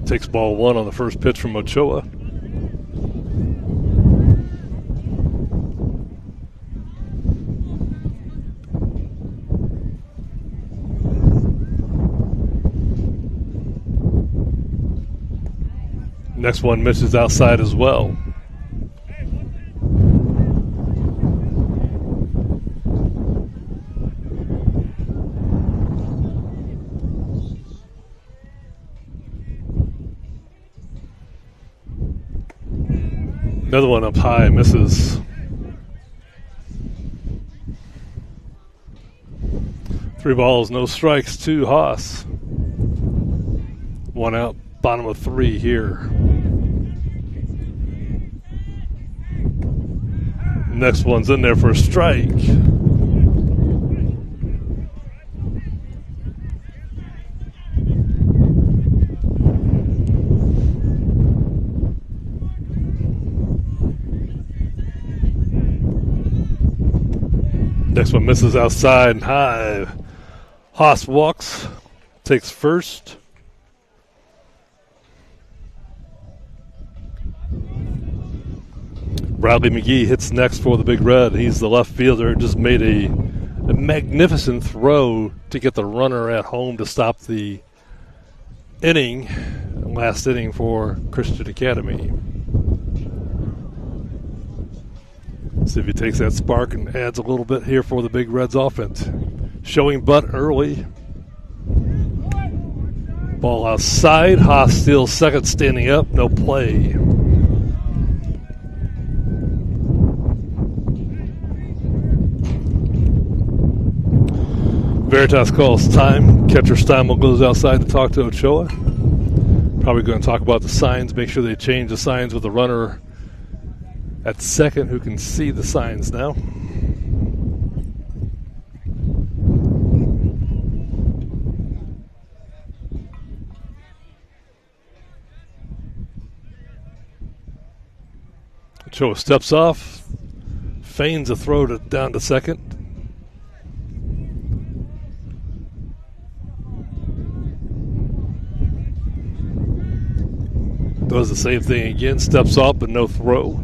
Takes ball one on the first pitch from Ochoa. Next one misses outside as well. Another one up high misses. Three balls, no strikes to Haas. One out, bottom of three here. Next one's in there for a strike. Next one misses outside and high. Haas walks, takes first. Bradley McGee hits next for the Big Red. He's the left fielder. Just made a magnificent throw to get the runner at home to stop the inning, last inning for Christian Academy. See if he takes that spark and adds a little bit here for the Big Reds offense. Showing butt early. Ball outside. Haas steals second, standing up. No play. Veritas calls time. Catcher Steinmel goes outside to talk to Ochoa. Probably going to talk about the signs. Make sure they change the signs with the runner at second who can see the signs now. Ochoa steps off, feigns a throw down to second. Does the same thing again, steps off but no throw.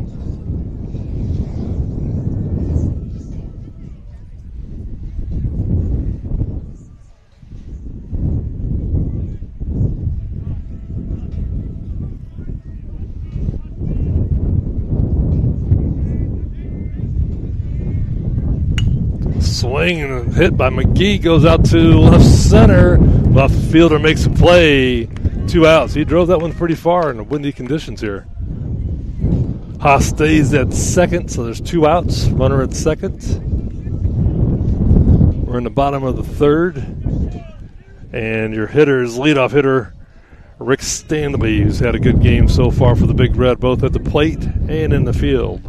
Swing and a hit by McGee goes out to left center. Left fielder makes a play. 2 outs. He drove that one pretty far in the windy conditions here. Haas stays at second, so there's 2 outs. Runner at second. We're in the bottom of the third. And your hitter is leadoff hitter Rick Stanley, who's had a good game so far for the Big Red, both at the plate and in the field.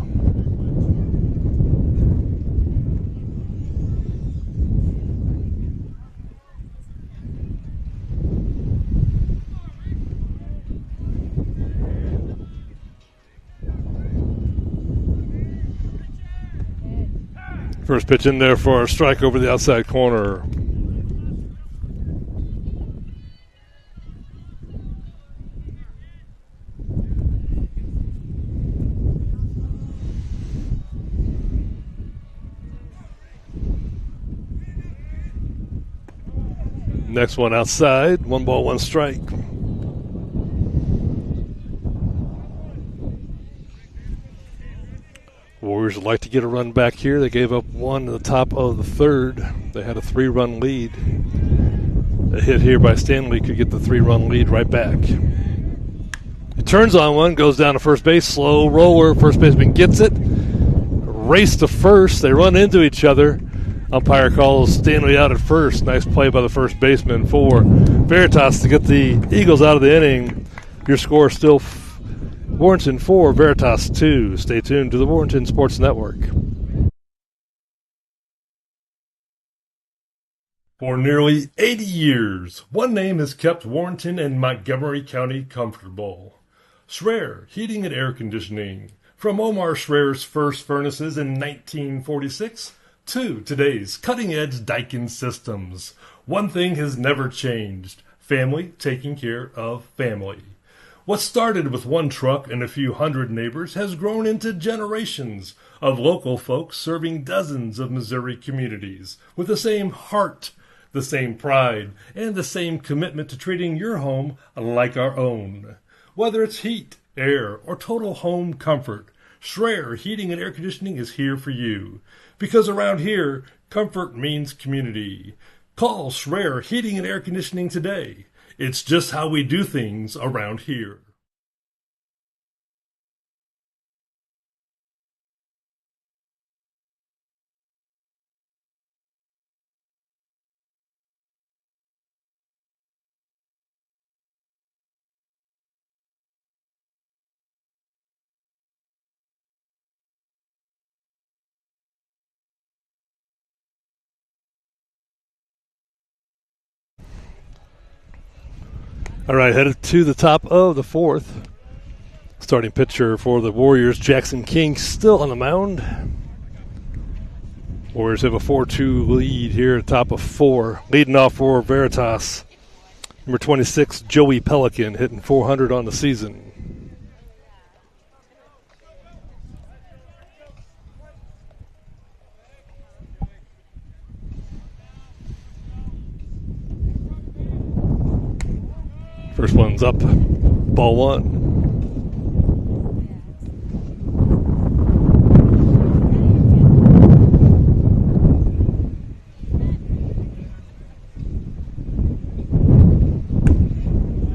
First pitch in there for a strike over the outside corner. Next one outside. 1 ball, 1 strike. Warriors would like to get a run back here. They gave up 1 at the top of the third. They had a 3-run lead. A hit here by Stanley could get the 3-run lead right back. He turns on one, goes down to first base. Slow roller. First baseman gets it. Race to first. They run into each other. Umpire calls Stanley out at first. Nice play by the first baseman for Veritas to get the Eagles out of the inning. Your score is still Warrenton 4, Veritas 2. Stay tuned to the Warrenton Sports Network. For nearly 80 years, one name has kept Warrenton and Montgomery County comfortable. Schreier Heating and Air Conditioning. From Omar Schreier's first furnaces in 1946 to today's cutting-edge Daikin systems, one thing has never changed: family taking care of family. What started with 1 truck and a few hundred neighbors has grown into generations of local folks serving dozens of Missouri communities with the same heart, the same pride, and the same commitment to treating your home like our own. Whether it's heat, air, or total home comfort, Schreier Heating and Air Conditioning is here for you. Because around here, comfort means community. Call Schreier Heating and Air Conditioning today. It's just how we do things around here. All right, headed to the top of the fourth. Starting pitcher for the Warriors, Jackson King, still on the mound. Warriors have a 4-2 lead here at top of four. Leading off for Veritas, number 26, Joey Pelican, hitting .400 on the season. First one's up, ball one.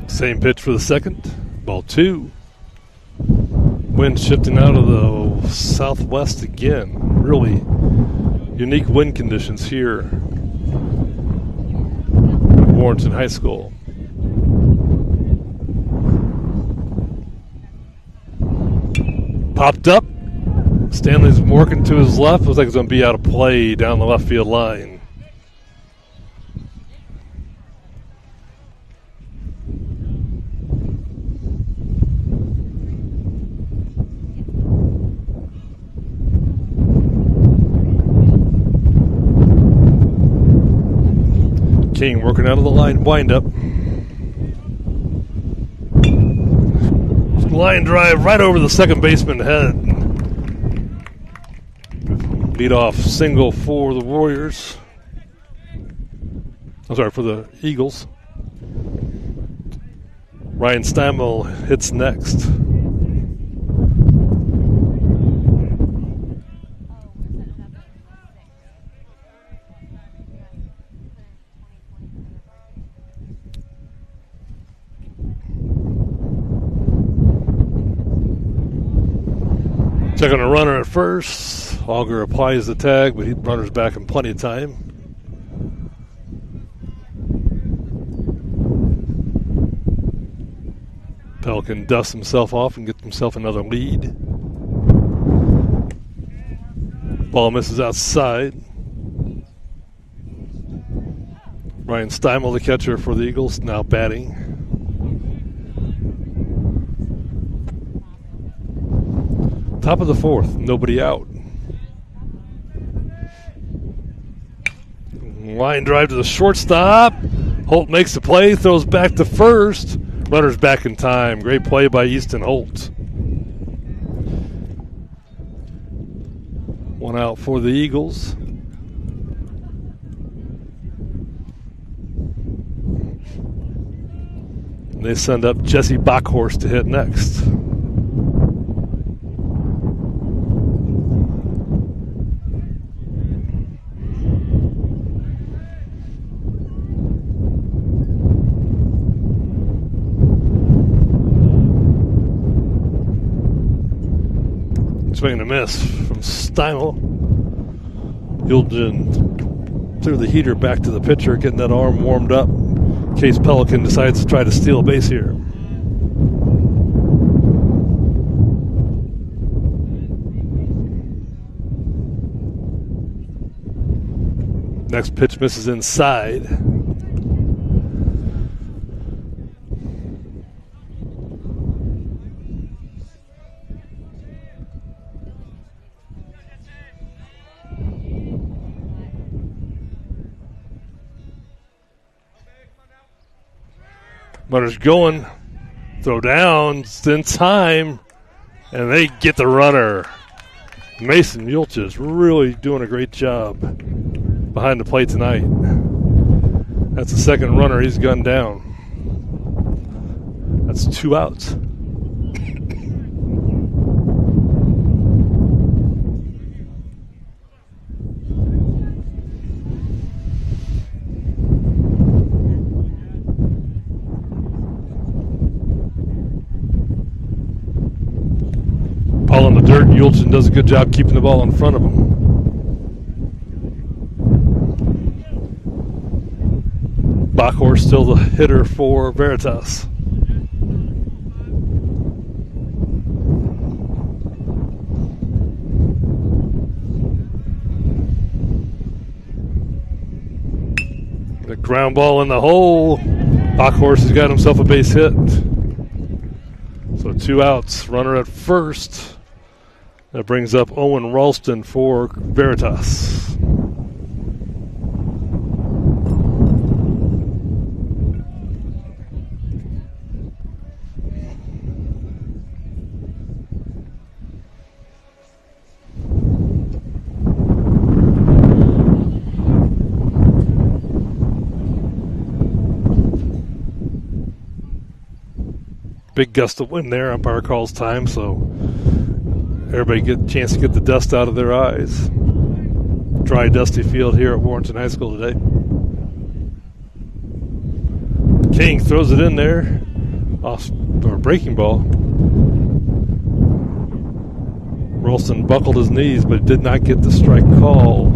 Same pitch for the second, ball two. Wind shifting out of the southwest again. Really unique wind conditions here at Warrenton High School. Popped up. Stanley's working to his left. Looks like it's going to be out of play down the left field line. King working out of the line windup. Line drive right over the second baseman head. Lead off single for the Warriors. I'm sorry, for the Eagles. Ryan Steinmel hits next. Checking a runner at first. Auger applies the tag, but runner's back in plenty of time. Pelican dusts himself off and gets himself another lead. Ball misses outside. Ryan Steinmel, the catcher for the Eagles, now batting. Top of the fourth, nobody out. Line drive to the shortstop. Holt makes the play, throws back to first. Runner's back in time. Great play by Easton Holt. One out for the Eagles. They send up Jesse Bockhorst to hit next. Swing and a miss from Steinmel. Yulgen threw the heater back to the pitcher, getting that arm warmed up in case Pelican decides to try to steal a base here. Next pitch misses inside. Runner's going. Throw down. It's in time. And they get the runner. Mason Mulch is really doing a great job behind the plate tonight. That's the second runner he's gunned down. That's 2 outs. Ball in the dirt. Yulchin does a good job keeping the ball in front of him. Bockhorst still the hitter for Veritas. The ground ball in the hole. Bockhorst has got himself a base hit. So 2 outs, runner at first. That brings up Owen Ralston for Veritas. Big gust of wind there. Umpire calls time, so everybody get a chance to get the dust out of their eyes. Dry, dusty field here at Warrenton High School today. King throws it in there. Off or breaking ball. Ralston buckled his knees, but did not get the strike call.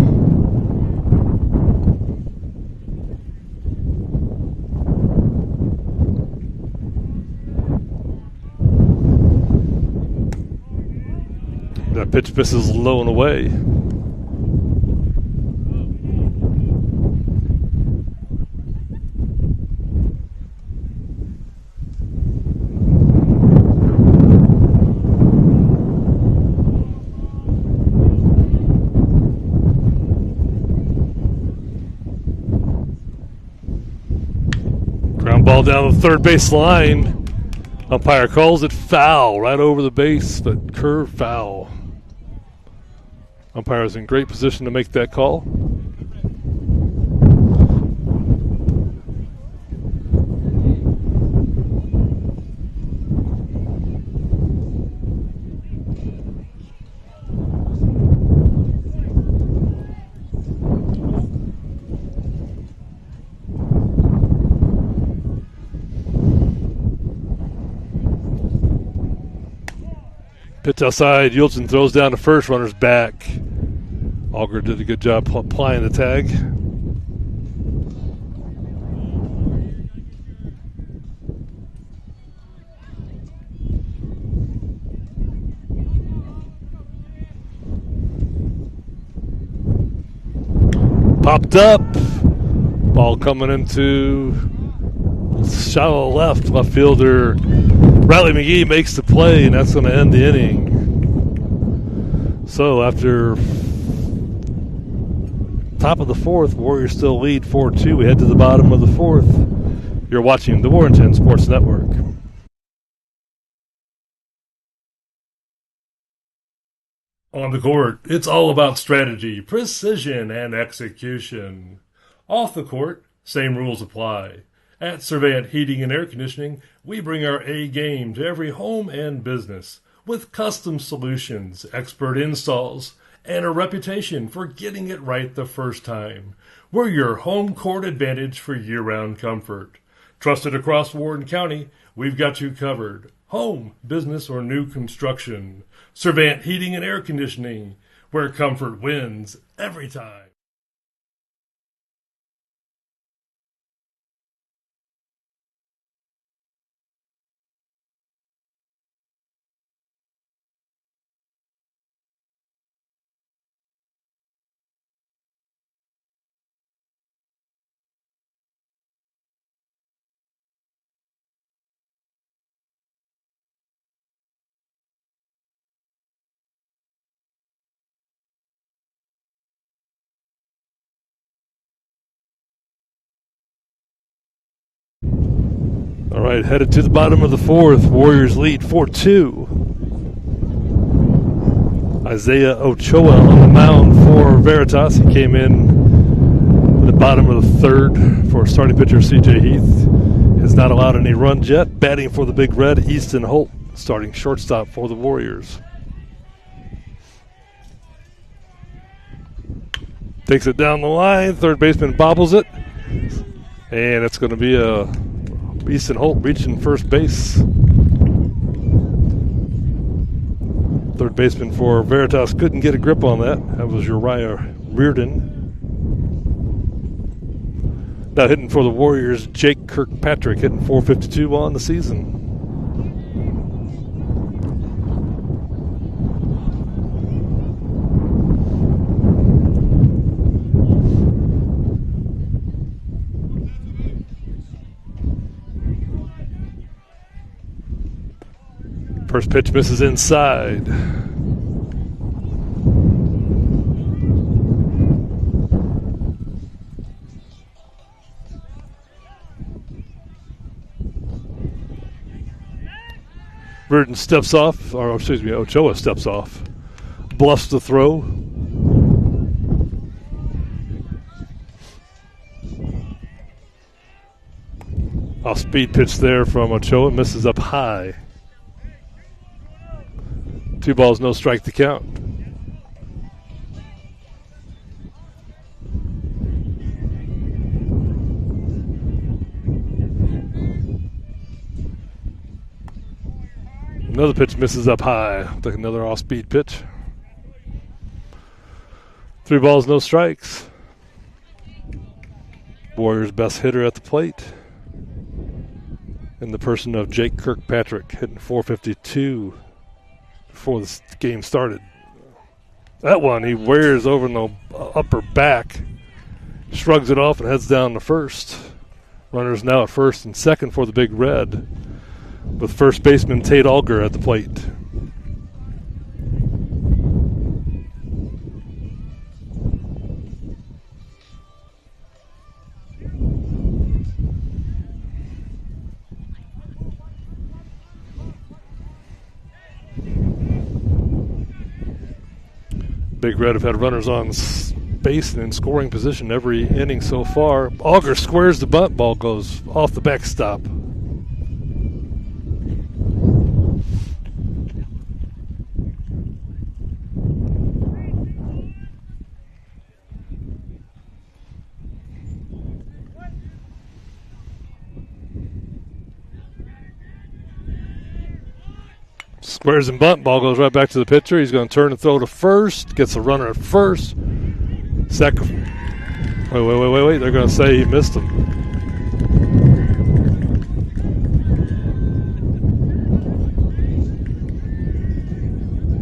That pitch misses low and away. Ground ball down the third base line. Umpire calls it foul right over the base, but curve foul. Umpire is in great position to make that call. Pitch outside, Yulchin throws down to first, runner's back. Auger did a good job applying the tag. Popped up. Ball coming into shallow left fielder. Riley McGee makes the play, and that's going to end the inning. So after top of the fourth, Warriors still lead 4-2. We head to the bottom of the fourth. You're watching the Warrenton Sports Network. On the court, it's all about strategy, precision, and execution. Off the court, same rules apply. At Surveyant Heating and Air Conditioning, we bring our A game to every home and business with custom solutions, expert installs, and a reputation for getting it right the first time. We're your home court advantage for year-round comfort. Trusted across Warren County, we've got you covered. Home, business, or new construction. Surveyant Heating and Air Conditioning, where comfort wins every time. All right, headed to the bottom of the fourth. Warriors lead 4-2. Isaiah Ochoa on the mound for Veritas. He came in at the bottom of the third for starting pitcher C.J. Heath. Has not allowed any runs yet. Batting for the Big Red, Easton Holt, starting shortstop for the Warriors. Takes it down the line. Third baseman bobbles it. And it's going to be Easton Holt reaching first base. Third baseman for Veritas couldn't get a grip on that. That was Uriah Reardon. Now hitting for the Warriors, Jake Kirkpatrick, hitting .452 on the season. First pitch misses inside. Verdon steps off, or excuse me, Ochoa steps off. Bluffs the throw. Off-speed pitch there from Ochoa. Misses up high. 2 balls, no strike to count. Another pitch misses up high. Like another off-speed pitch. 3 balls, no strikes. Warriors' best hitter at the plate. In the person of Jake Kirkpatrick, hitting .452 before the game started. That one, he wears over in the upper back, shrugs it off and heads down to first. Runners now at first and second for the Big Red, with first baseman Tate Alger at the plate. Big Red have had runners on base and in scoring position every inning so far. Auger squares the bunt, ball goes off the backstop. Squares and bunt, ball goes right back to the pitcher. He's going to turn and throw to first. Gets a runner at first. Second. Wait. They're going to say he missed him.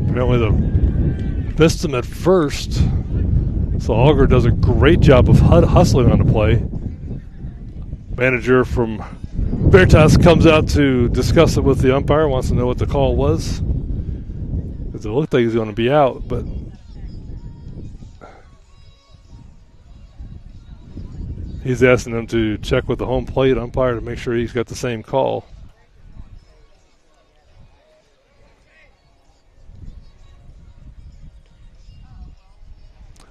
Apparently they missed him at first. So Auger does a great job of hustling on the play. Manager from Veritas comes out to discuss it with the umpire, wants to know what the call was. Because it looked like he was going to be out, but he's asking them to check with the home plate umpire to make sure he's got the same call.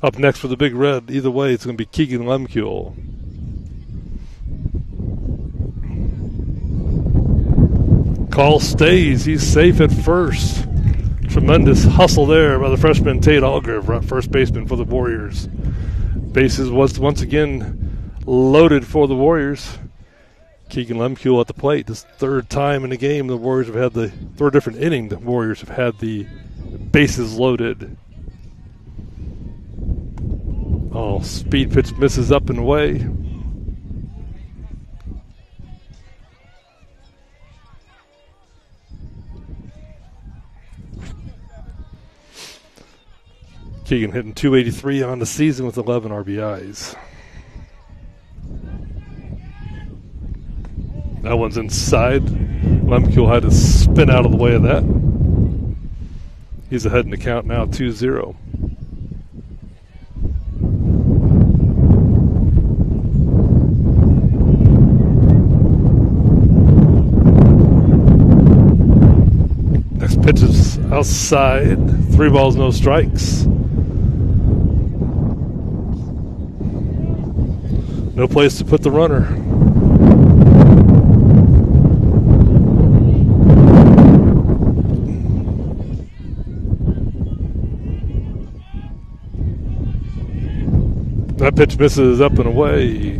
Up next for the Big Red, either way, it's going to be Keegan Lemkuhl. Call stays. He's safe at first. Tremendous hustle there by the freshman Tate Alger, first baseman for the Warriors. Bases was once again loaded for the Warriors. Keegan Lemkuhl at the plate. This third time in the game the Warriors have had the third different inning the Warriors have had the bases loaded. Oh, speed pitch misses up and away. Keegan hitting .283 on the season with 11 RBIs. That one's inside. Lemkuhl had to spin out of the way of that. He's ahead in the count now, 2-0. Next pitch is outside. 3 balls, no strikes. No place to put the runner. That pitch misses up and away.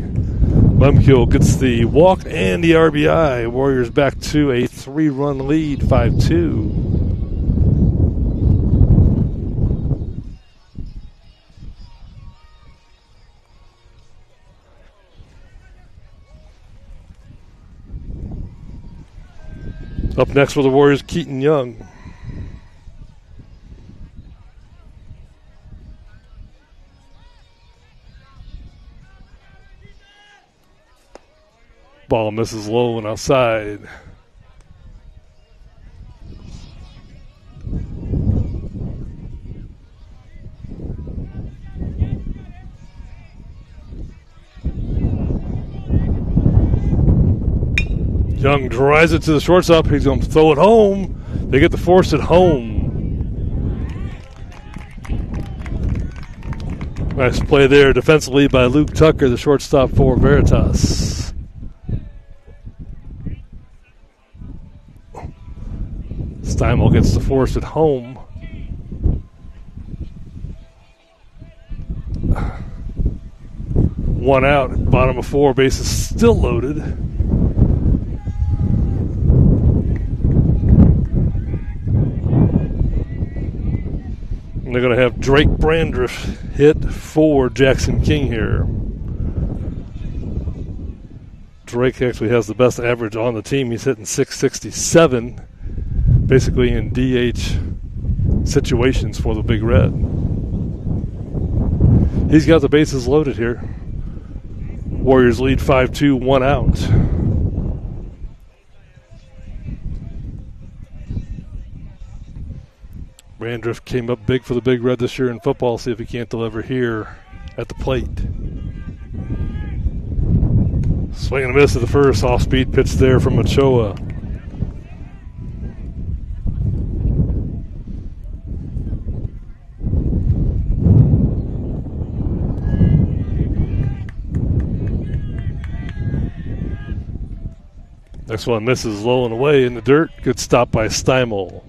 Lemkuhl gets the walk and the RBI. Warriors back to a 3-run lead, 5-2. Up next for the Warriors, Keaton Young. Ball misses low and outside. Young drives it to the shortstop. He's going to throw it home. They get to force it home. Nice play there defensively by Luke Tucker, the shortstop for Veritas. Steimel gets to force it home. One out, bottom of 4, bases still loaded. And they're going to have Drake Brandriff hit for Jackson King here. Drake actually has the best average on the team. He's hitting .667, basically in DH situations for the Big Red. He's got the bases loaded here. Warriors lead 5-2, 1 out. Brandriff came up big for the Big Red this year in football. See if he can't deliver here at the plate. Swing and a miss at the first. Off-speed pitch there from Ochoa. Next one misses low and away in the dirt. Good stop by Steimel.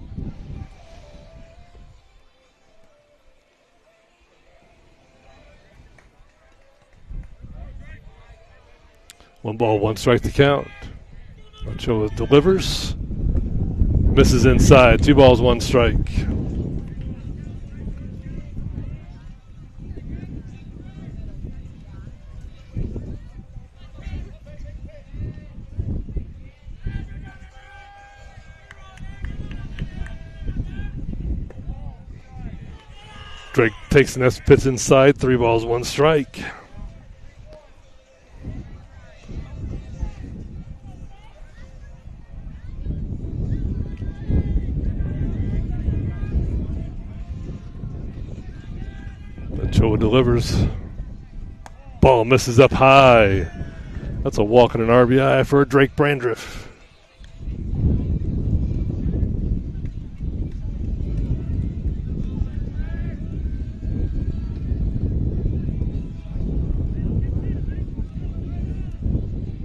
One ball, one strike to count. Ochoa delivers. Misses inside. 2 balls, 1 strike. Drake takes the next pitch inside. 3 balls, 1 strike. Ochoa delivers. Ball misses up high. That's a walk and an RBI for Drake Brandriff.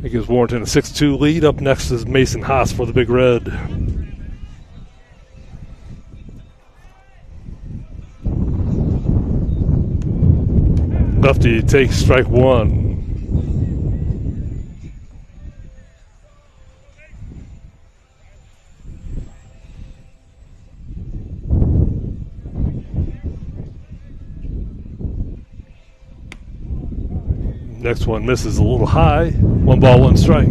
It gives Warrenton a 6-2 lead. Up next is Mason Haas for the Big Red. Lefty takes strike 1. Next one misses a little high. 1 ball, 1 strike.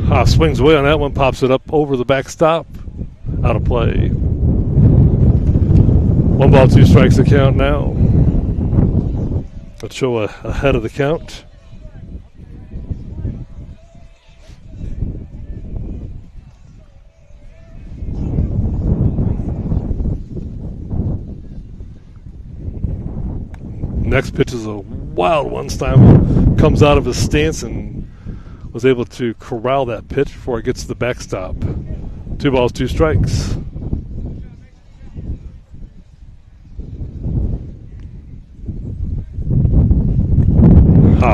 Haas swings away on that one, pops it up over the backstop. Out of play. 1 ball, 2 strikes to count now. Ochoa ahead of the count. Next pitch is a wild one. Steimel comes out of his stance and was able to corral that pitch before it gets to the backstop. 2 balls, 2 strikes.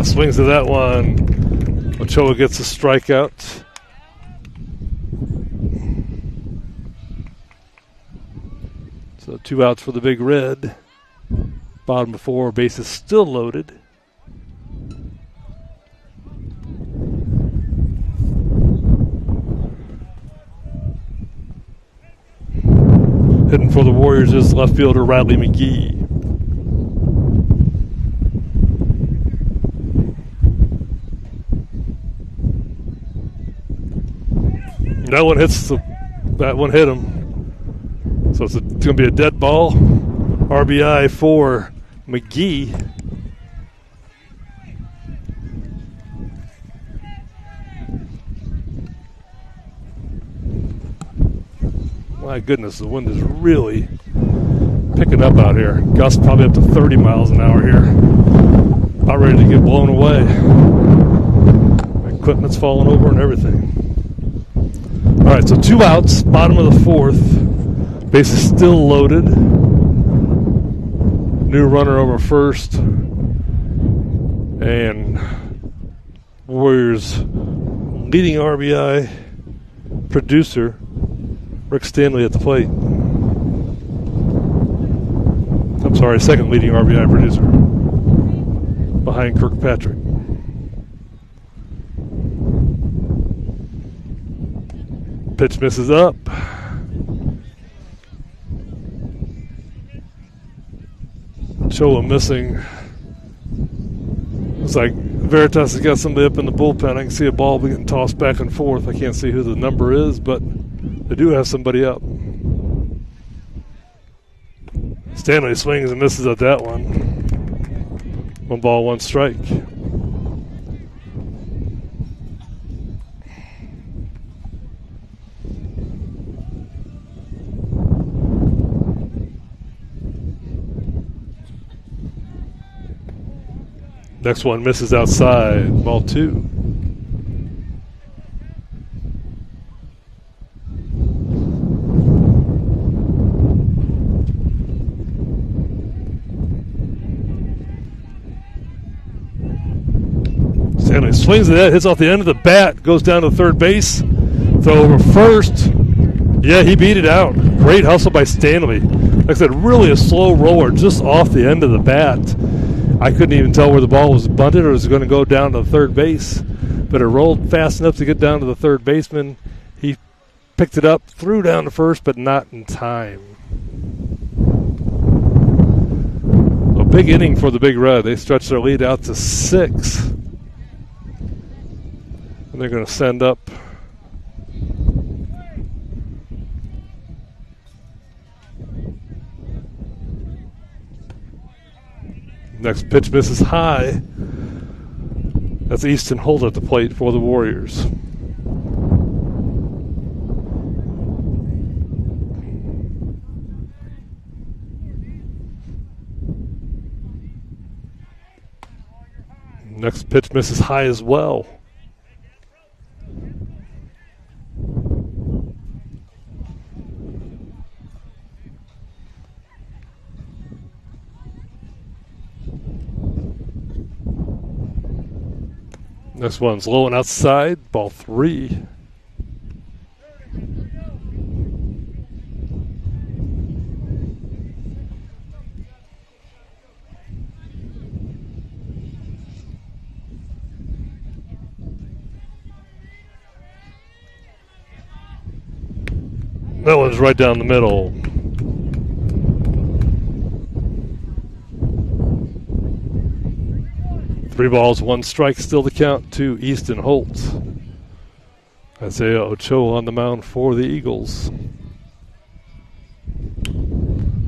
Swings to that one. Ochoa gets a strikeout. So 2 outs for the Big Red. Bottom of 4, bases still loaded. Hitting for the Warriors is left fielder Riley McGee. That one hit him. So it's going to be a dead ball. RBI for McGee. My goodness, the wind is really picking up out here. Gusts probably up to 30 miles an hour here. About ready to get blown away. Equipment's falling over and everything. All right, so 2 outs, bottom of the 4th. Base is still loaded. New runner over first. And Warriors leading RBI producer Rick Stanley at the plate. I'm sorry, second leading RBI producer behind Kirkpatrick. Pitch misses up. Choa missing. It's like Veritas has got somebody up in the bullpen. I can see a ball getting tossed back and forth. I can't see who the number is, but they do have somebody up. Stanley swings and misses at that one. 1 ball, 1 strike. Next one misses outside. Ball 2. Stanley swings at that, hits off the end of the bat, goes down to third base. Throw over first. Yeah, he beat it out. Great hustle by Stanley. Like I said, really a slow roller just off the end of the bat. I couldn't even tell where the ball was bunted or was going to go down to third base. But it rolled fast enough to get down to the third baseman. He picked it up, threw down to first, but not in time. A big inning for the Big Red. They stretched their lead out to 6. And they're going to send up next pitch misses high. That's Easton Holt at the plate for the Warriors. Next pitch misses high as well. Next one's low and outside, ball 3. That one's right down the middle. Three balls, 1 strike, still to count to Easton Holt. Isaiah Ochoa on the mound for the Eagles.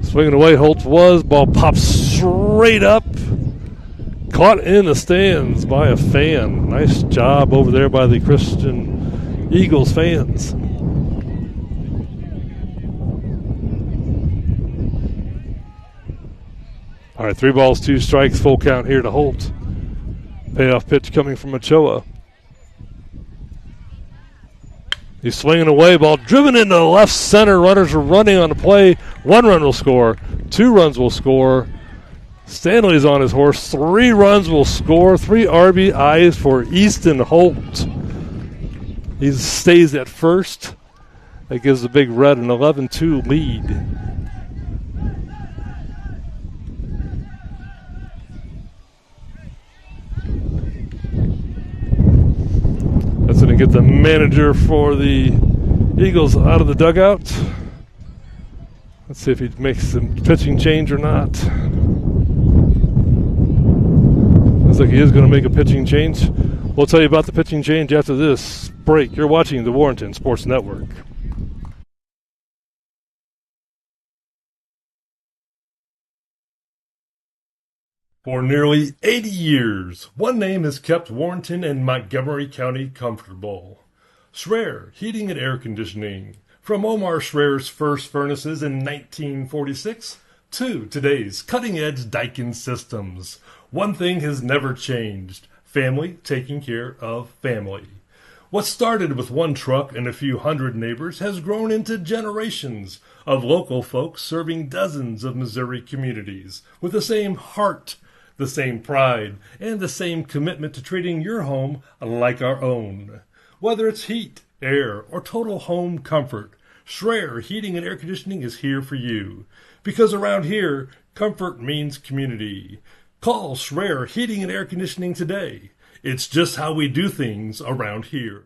Swinging away, Holt was. Ball pops straight up. Caught in the stands by a fan. Nice job over there by the Christian Eagles fans. All right, 3 balls, 2 strikes, full count here to Holt. Payoff pitch coming from Ochoa. He's swinging away, ball driven into left center. Runners are running on the play. 1 run will score. 2 runs will score. Stanley's on his horse. 3 runs will score. 3 RBIs for Easton Holt. He stays at first. That gives the Big Red an 11-2 lead. That's going to get the manager for the Eagles out of the dugout. Let's see if he makes the pitching change or not. Looks like he is going to make a pitching change. We'll tell you about the pitching change after this break. You're watching the Warrenton Sports Network. For nearly 80 years, one name has kept Warrenton and Montgomery County comfortable. Schreier Heating and Air Conditioning. From Omar Schreer's first furnaces in 1946 to today's cutting-edge Daikin systems, one thing has never changed: family taking care of family. What started with one truck and a few hundred neighbors has grown into generations of local folks serving dozens of Missouri communities with the same heart, the same pride, and the same commitment to treating your home like our own. Whether it's heat, air, or total home comfort, Schreer Heating and Air Conditioning is here for you. Because around here, comfort means community. Call Schreer Heating and Air Conditioning today. It's just how we do things around here.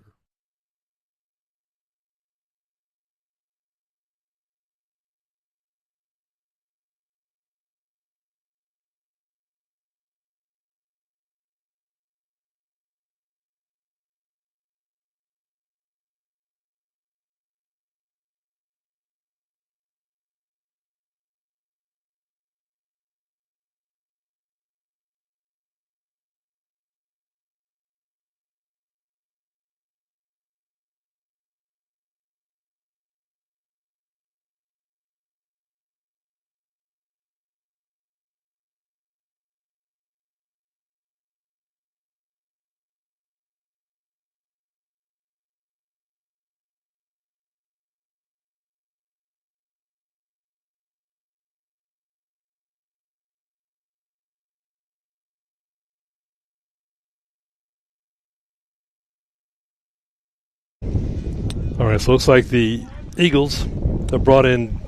All right, so it looks like the Eagles have brought in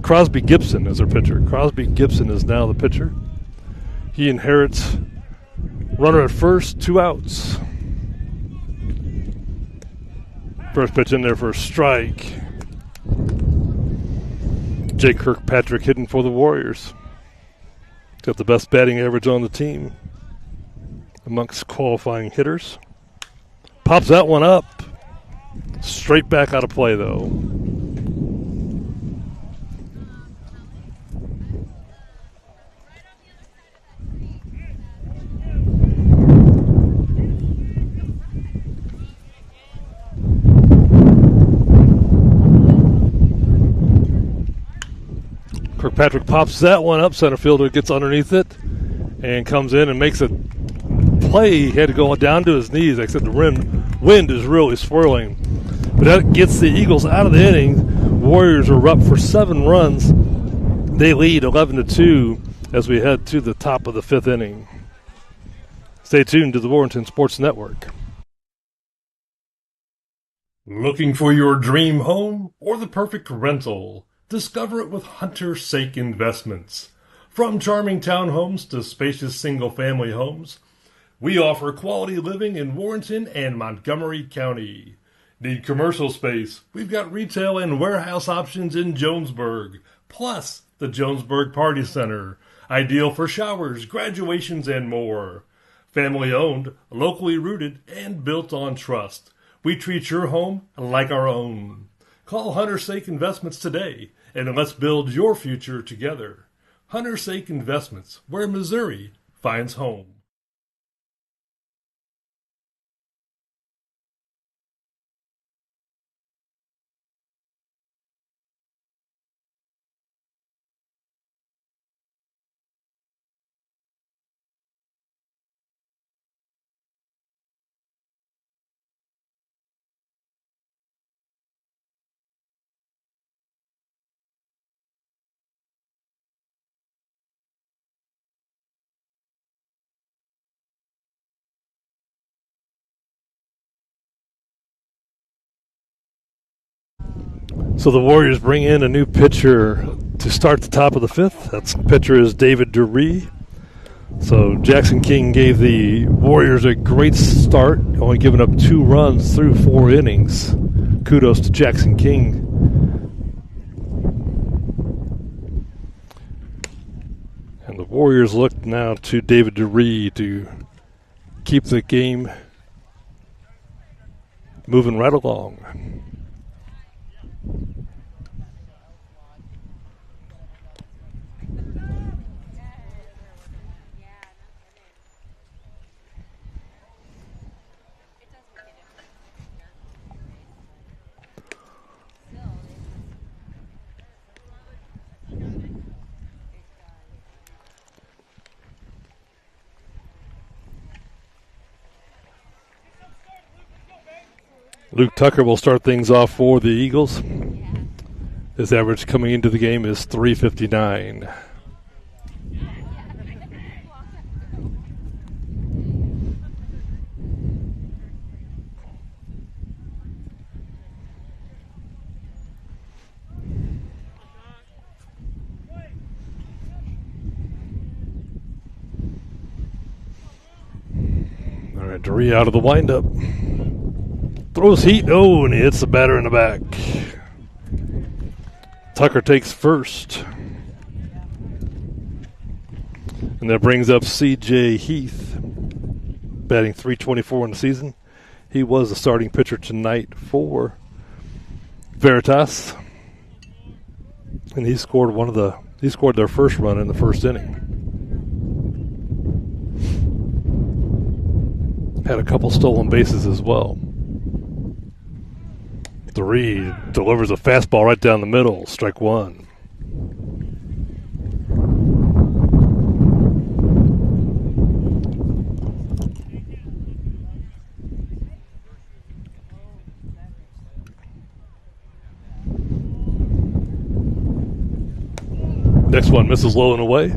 Crosby Gibson as their pitcher. Crosby Gibson is now the pitcher. He inherits runner at first, 2 outs. First pitch in there for a strike. Jake Kirkpatrick hitting for the Warriors. Got the best batting average on the team amongst qualifying hitters. Pops that one up. Straight back out of play, though. Kirkpatrick pops that one up. Center fielder gets underneath it and comes in and makes a play. He had to go down to his knees. Like I said, the wind is really swirling. But that gets the Eagles out of the inning. Warriors are up for 7 runs. They lead 11-2 as we head to the top of the 5th inning. Stay tuned to the Warrenton Sports Network. Looking for your dream home or the perfect rental? Discover it with Hunter's Sake Investments. From charming townhomes to spacious single-family homes, we offer quality living in Warrenton and Montgomery County. Need commercial space? We've got retail and warehouse options in Jonesburg, plus the Jonesburg Party Center, ideal for showers, graduations, and more. Family owned, locally rooted, and built on trust. We treat your home like our own. Call Hunter's Sake Investments today, and let's build your future together. Hunter's Sake Investments, where Missouri finds home. So the Warriors bring in a new pitcher to start the top of the 5th. That pitcher is David Duree. So Jackson King gave the Warriors a great start, only giving up 2 runs through 4 innings. Kudos to Jackson King. And the Warriors look now to David Duree to keep the game moving right along. Luke Tucker will start things off for the Eagles. His average coming into the game is .359. All right, Duree out of the windup. Throws heat. Oh, and he hits the batter in the back. Tucker takes first. And that brings up C.J. Heath, batting .324 in the season. He was the starting pitcher tonight for Veritas. And he scored their first run in the first inning. Had a couple stolen bases as well. Duree delivers a fastball right down the middle. Strike one. Next one misses low and away.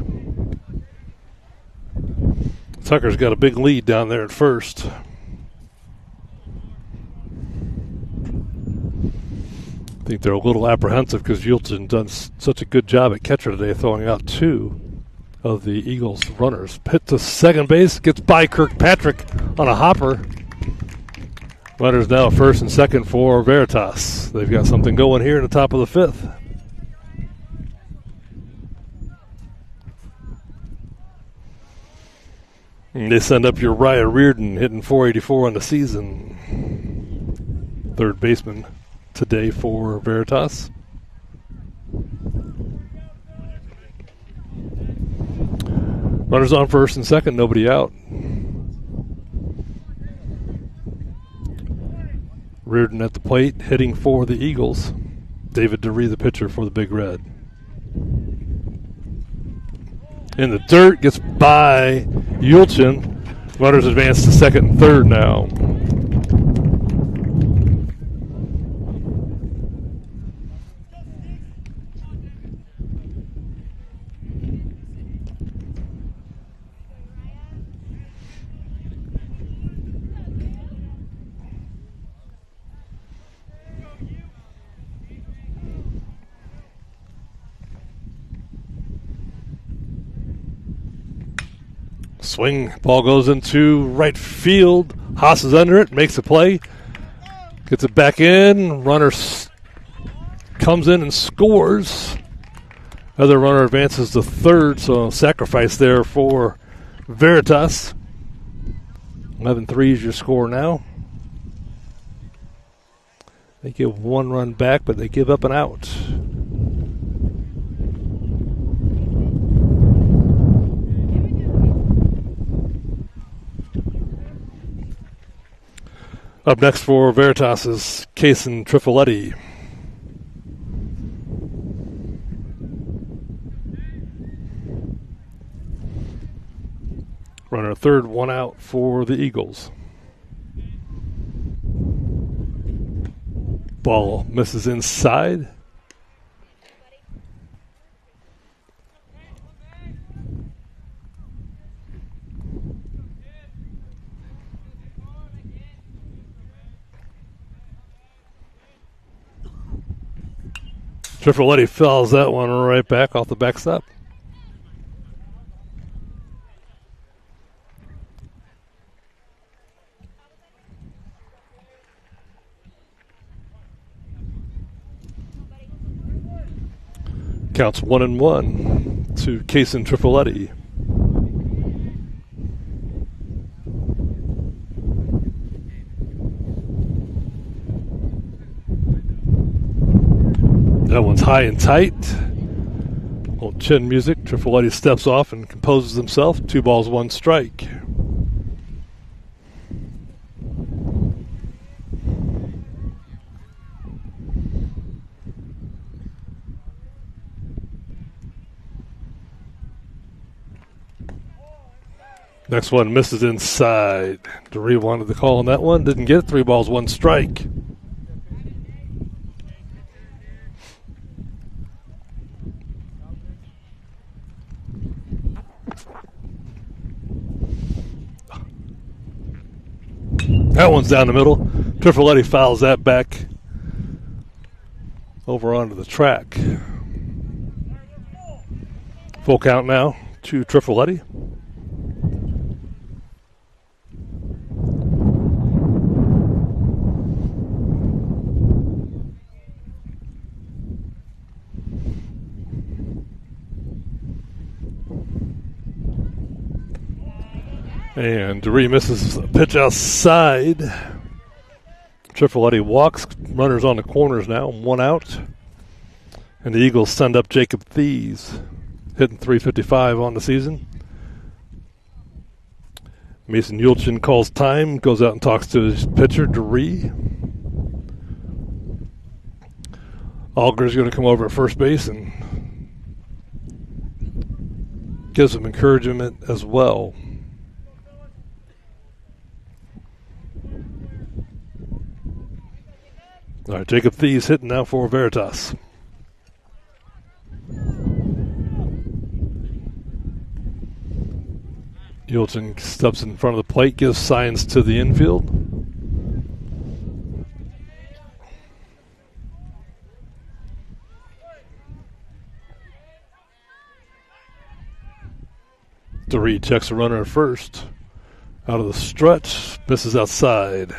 Tucker's got a big lead down there at first. I think they're a little apprehensive because Warrenton done such a good job at catcher today, throwing out two of the Eagles runners. Hit to second base, gets by Kirkpatrick on a hopper. Runners now first and second for Veritas. They've got something going here in the top of the fifth. And they send up Uriah Reardon, hitting .484 on the season. Third baseman today for Veritas. Runners on first and second, nobody out. Reardon at the plate, hitting for the Eagles. David Duree, the pitcher for the Big Red. In the dirt, gets by Warrenton. Runners advance to second and third now. Swing, ball goes into right field. Haas is under it, makes a play. Gets it back in. Runner comes in and scores. Other runner advances to third, so sacrifice there for Veritas. 11-3 is your score now. They give one run back, but they give up an out. Up next for Veritas is Cason Trifoletti. Runner third, one out for the Eagles. Ball misses inside. Trifoletti fouls that one right back off the backstop. Counts 1-1 to Cason Trifoletti. That one's high and tight. Little chin music. Trifoletti steps off and composes himself. 2 balls, 1 strike. Next one misses inside. Duree wanted the call on that one. Didn't get it. 3 balls, 1 strike. That one's down the middle. Triffoletti fouls that back over onto the track. Full count now to Triffoletti. And DeRee misses a pitch outside. Triffoletti walks. Runners on the corners now. 1 out. And the Eagles send up Jacob Thies, hitting .355 on the season. Mason Yulchin calls time, goes out and talks to his pitcher, DeRee. Alger's going to come over at first base and gives him encouragement as well. All right, Jacob Thies hitting now for Veritas. Yulchin steps in front of the plate, gives signs to the infield. DeRee checks the runner at first. Out of the stretch, misses outside.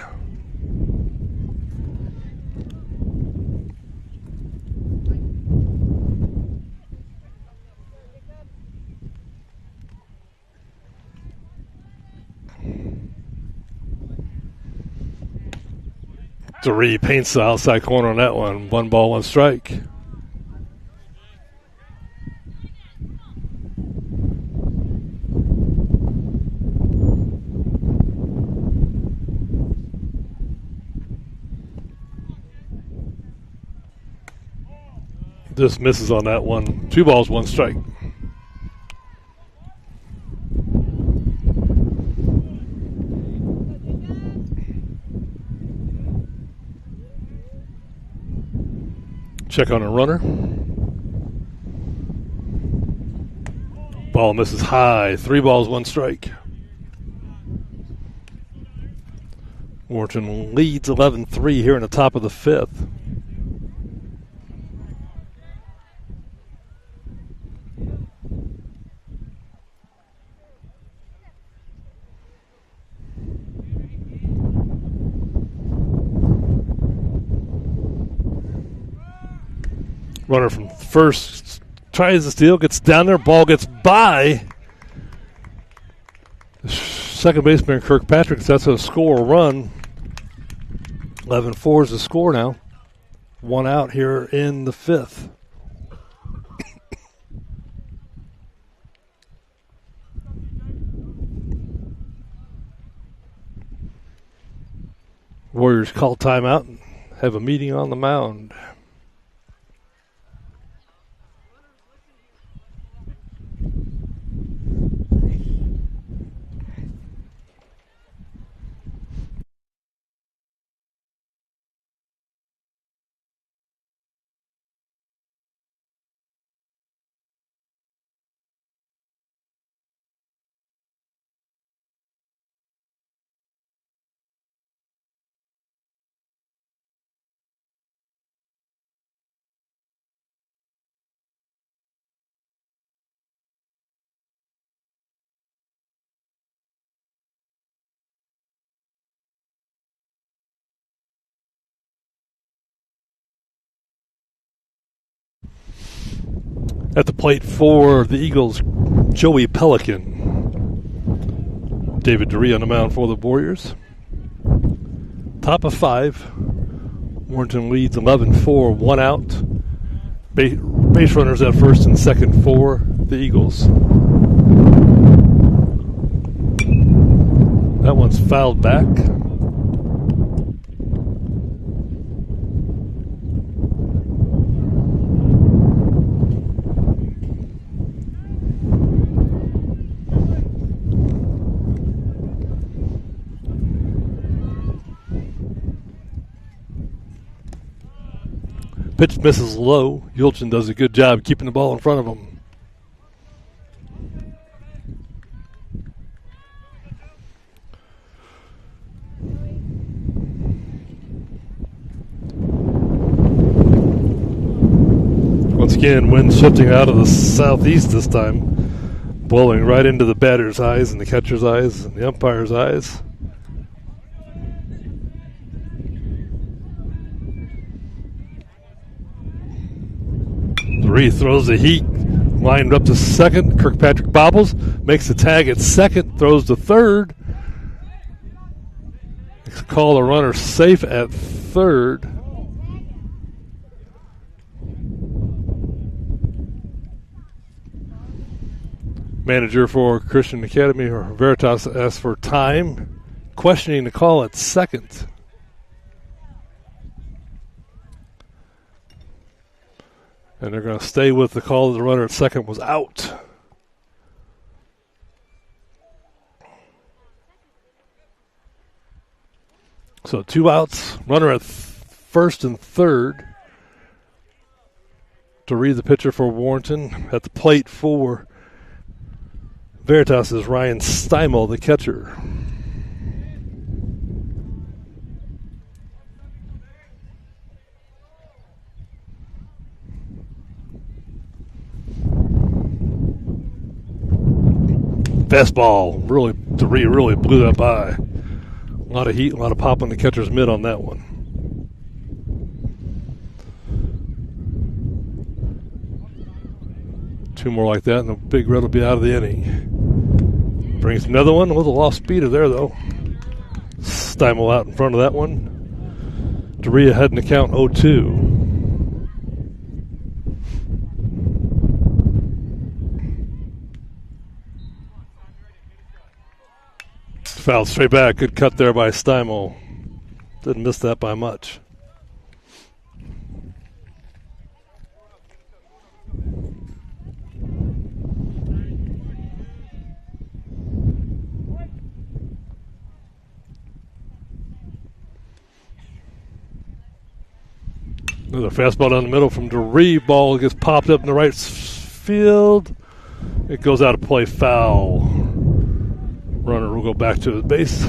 DeRee paints the outside corner on that one. 1 ball, 1 strike. Just misses on that one. 2 balls, 1 strike. Check on a runner. Ball misses high. 3 balls, 1 strike. Warrenton leads 11-3 here in the top of the 5th. Runner from first tries to steal, gets down there, ball gets by second baseman Kirkpatrick. That's going to score a run. 11-4 is the score now. 1 out here in the 5th. Warriors call timeout and have a meeting on the mound. At the plate for the Eagles, Joey Pelican. David DeRee on the mound for the Warriors. Top of 5. Warrenton leads 11-4, 1 out. Base runners at first and second for the Eagles. That one's fouled back. Pitch misses low. Yulchin does a good job keeping the ball in front of him. again, wind shifting out of the southeast this time, blowing right into the batter's eyes and the catcher's eyes and the umpire's eyes. Three throws the heat, lined up to second. Kirkpatrick bobbles, makes the tag at second, throws to third. Call the runner safe at third. Manager for Christian Academy or Veritas asks for time, questioning the call at second. And they're going to stay with the call that the runner at second was out. So 2 outs, runner at first and third. To read the pitcher for Warrenton. At the plate for Veritas is Ryan Steimel, the catcher. Fastball, really blew that by. A lot of heat, a lot of pop on the catcher's mitt on that one. Two more like that, and the Big Red will be out of the inning. Brings another one with a lost speeder there, though. Steimel out in front of that one. Doria heading to count 0-2. Fouled straight back. Good cut there by Steimel. Didn't miss that by much. Another fastball down the middle from Doree. Ball gets popped up in the right field. It goes out of play, foul. Runner will go back to the base.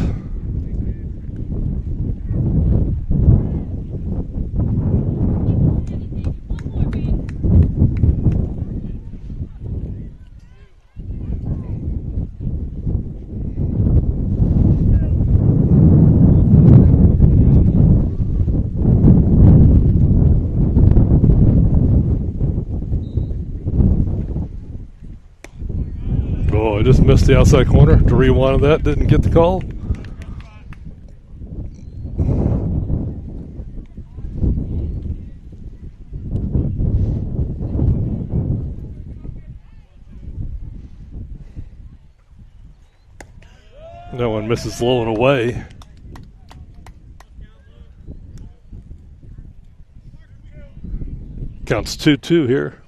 Oh, I just missed the outside corner. Doree wanted that, didn't get the call. That one misses low and away. Counts 2-2 here.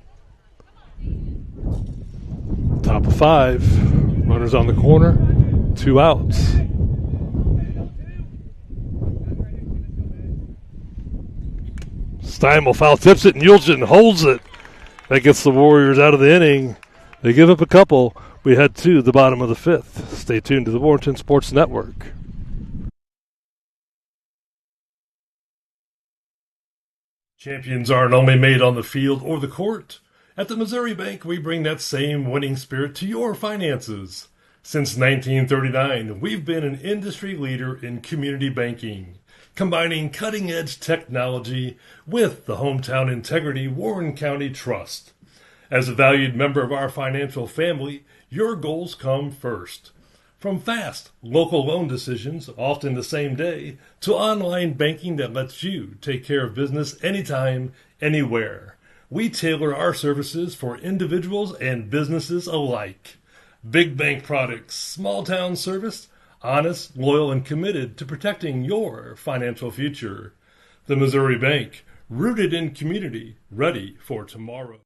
Top of 5. Runners on the corner. 2 outs. Steimel foul tips it, and Yulchin holds it. That gets the Warriors out of the inning. They give up a couple. We head to the bottom of the 5th. Stay tuned to the Warrenton Sports Network. Champions aren't only made on the field or the court. At the Missouri Bank, we bring that same winning spirit to your finances. Since 1939, we've been an industry leader in community banking, combining cutting-edge technology with the hometown integrity Warren County Trust. As a valued member of our financial family, your goals come first. From fast, local loan decisions, often the same day, to online banking that lets you take care of business anytime, anywhere. We tailor our services for individuals and businesses alike. Big bank products, small town service, honest, loyal, and committed to protecting your financial future. The Missouri Bank, rooted in community, ready for tomorrow.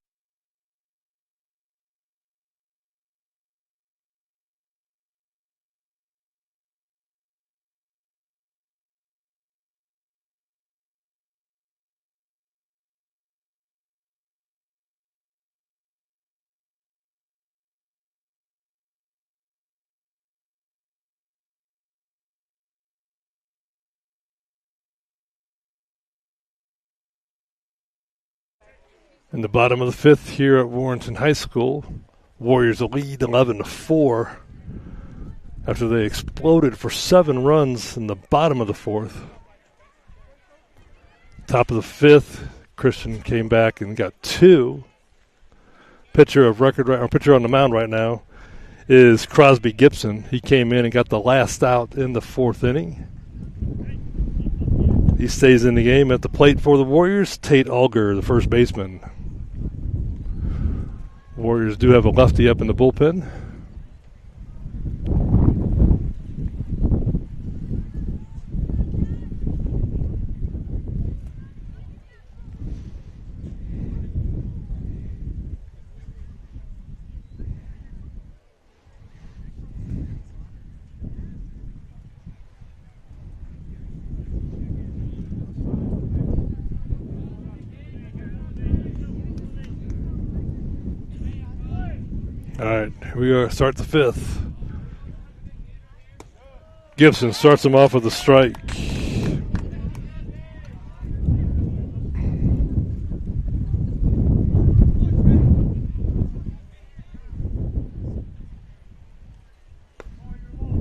In the bottom of the fifth here at Warrenton High School, Warriors lead 11-4 after they exploded for 7 runs in the bottom of the fourth. Top of the fifth, Christian came back and got 2. Pitcher on the mound right now is Crosby Gibson. He came in and got the last out in the 4th inning. He stays in the game. At the plate for the Warriors, Tate Alger, the first baseman. Warriors do have a lefty up in the bullpen. All right, we are start the 5th. Gibson starts him off with a strike.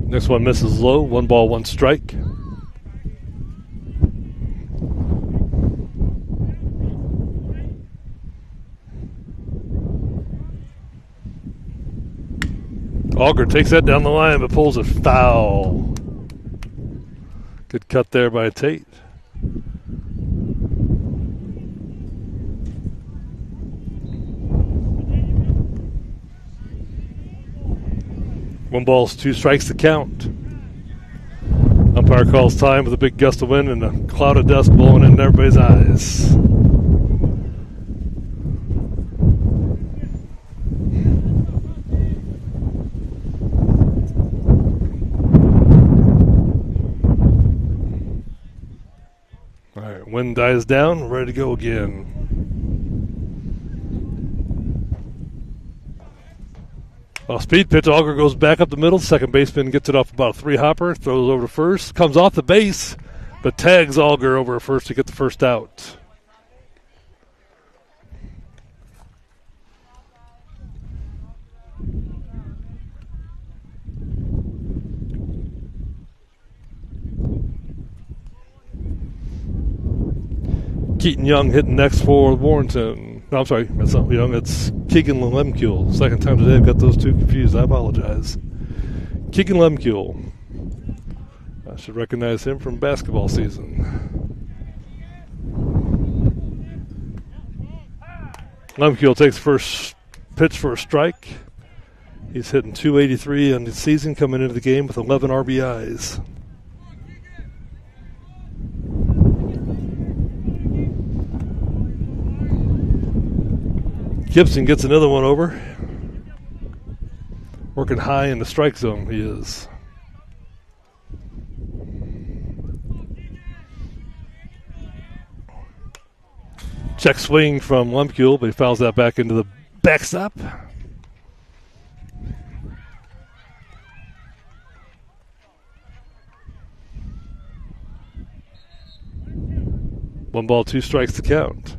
Next one misses low. 1 ball, 1 strike. Auger takes that down the line but pulls it foul. Good cut there by Tate. One ball, 2 strikes to count. Umpire calls time with a big gust of wind and a cloud of dust blowing in everybody's eyes. Wind dies down, ready to go again. Speed pitch, Auger goes back up the middle. Second baseman gets it off about a 3-hopper, throws over to first, comes off the base, but tags Auger over at first to get the first out. Keaton Young hitting next for Warrenton. No, I'm sorry, that's not Young. It's Keegan Lemkule. Second time today I've got those two confused. I apologize. Keegan Lemkule. I should recognize him from basketball season. Lemkule takes first pitch for a strike. He's hitting .283 on the season, coming into the game with 11 RBIs. Gibson gets another one over. Working high in the strike zone, he is. Check swing from Lemkule, but he fouls that back into the backstop. One ball, 2 strikes to count.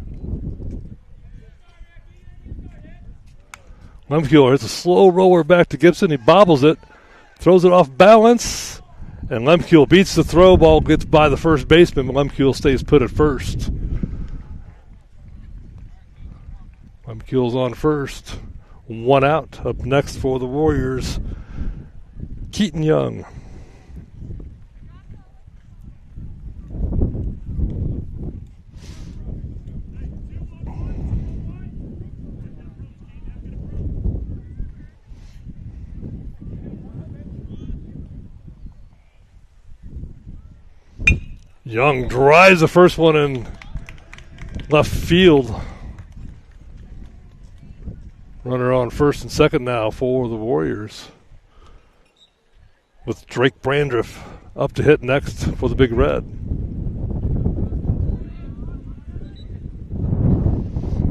Lemkule hits a slow roller back to Gibson. He bobbles it, throws it off balance, and Lemkule beats the throw. Ball gets by the first baseman, but Lemkule stays put at first. Lemkule's on first. 1 out. Up next for the Warriors, Keaton Young. Young drives the first one in left field. Runner on first and second now for the Warriors, with Drake Brandriff up to hit next for the Big Red.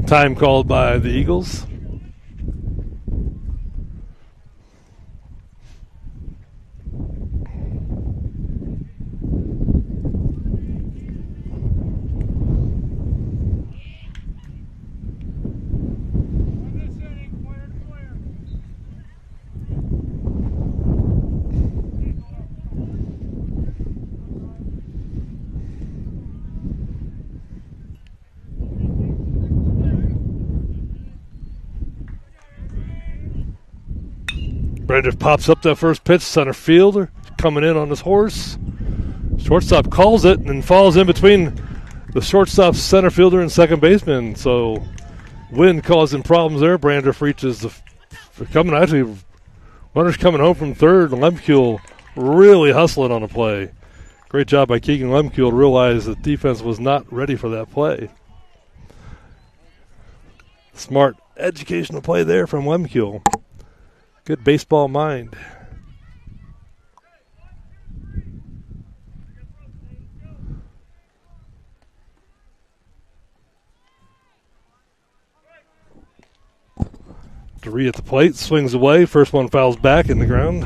Time called by the Eagles. Brandon pops up that first pitch, center fielder coming in on his horse. Shortstop calls it and falls in between the shortstop, center fielder, and second baseman. So wind causing problems there. Brandon reaches runners coming home from third, and Lemke really hustling on the play. Great job by Keegan Lemke to realize the defense was not ready for that play. Smart educational play there from Lemke. Good baseball mind. Duree at the plate, swings away. First one fouls back in the ground.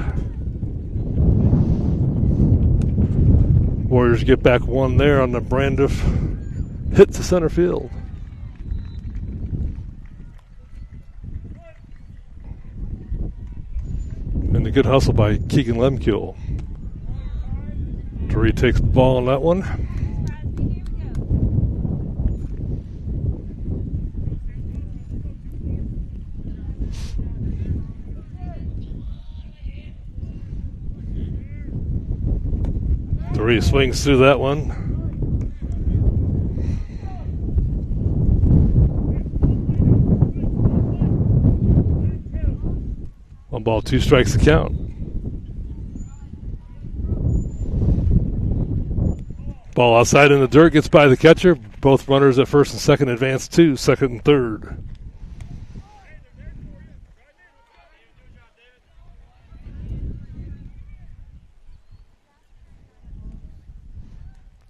Warriors get back one there on the Brandiff hit to center field. And a good hustle by Keegan Lemke. Duree takes the ball on that one. Duree swings through that one. One ball, two strikes to count. Ball outside in the dirt, gets by the catcher. Both runners at first and second advance to second and third.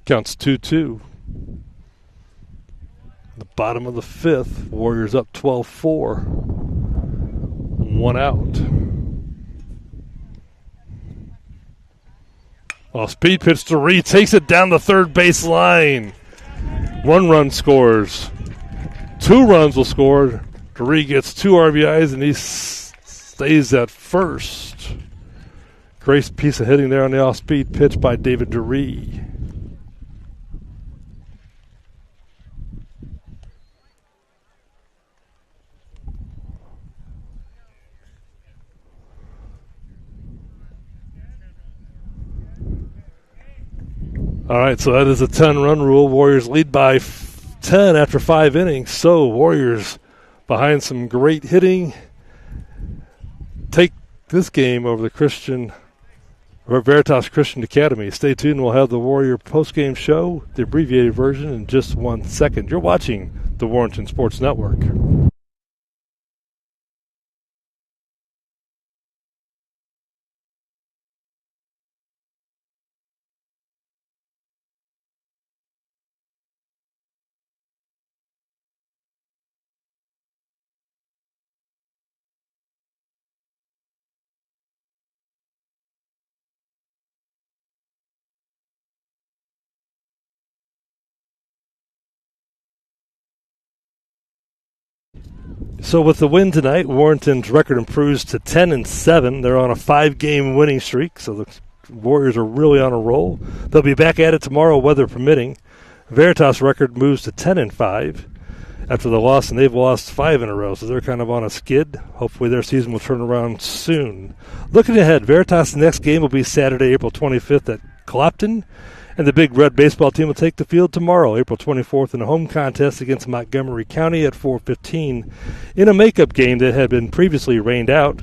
Counts 2-2. The bottom of the fifth. Warriors up 12-4. One out. Speed pitch to Reed. Takes it down the third base line. 1 run scores. 2 runs will score. Duree gets 2 RBIs and he stays at first. Great piece of hitting there on the off-speed pitch by David Duree. All right, so that is a 10-run rule. Warriors lead by 10 after 5 innings. So Warriors, behind some great hitting, take this game over the Veritas Christian Academy. Stay tuned. We'll have the Warrior postgame show, the abbreviated version, in just 1 second. You're watching the Warrenton Sports Network. So with the win tonight, Warrenton's record improves to 10-7. They're on a 5-game winning streak, so the Warriors are really on a roll. They'll be back at it tomorrow, weather permitting. Veritas' record moves to 10-5 after the loss, and they've lost 5 in a row, so they're kind of on a skid. Hopefully their season will turn around soon. Looking ahead, Veritas' next game will be Saturday, April 25th at Clopton. And the Big Red baseball team will take the field tomorrow, April 24th, in a home contest against Montgomery County at 4:15 in a makeup game that had been previously rained out.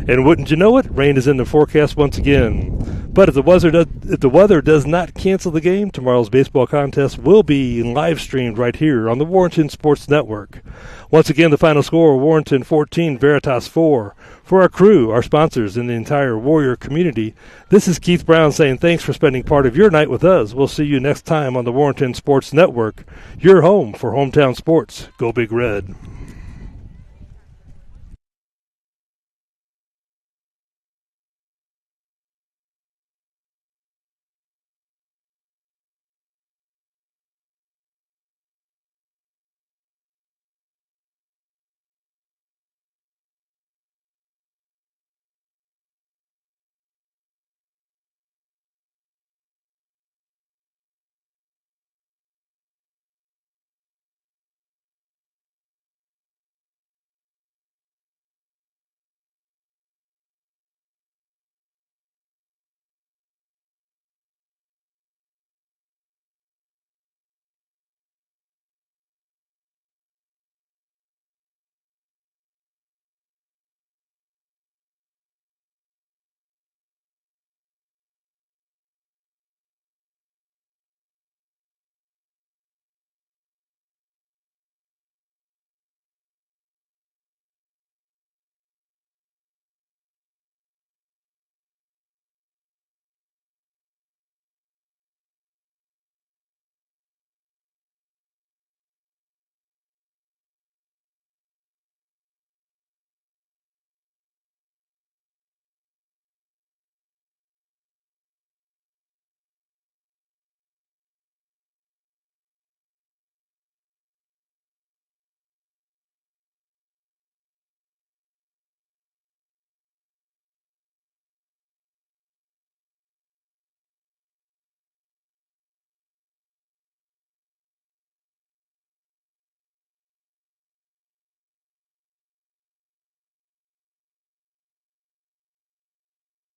And wouldn't you know it, rain is in the forecast once again. But if the weather does not cancel the game, tomorrow's baseball contest will be live streamed right here on the Warrenton Sports Network. Once again, the final score, Warrenton 14, Veritas 4. For our crew, our sponsors, and the entire Warrior community, this is Keith Brown saying thanks for spending part of your night with us. We'll see you next time on the Warrenton Sports Network, your home for hometown sports. Go Big Red.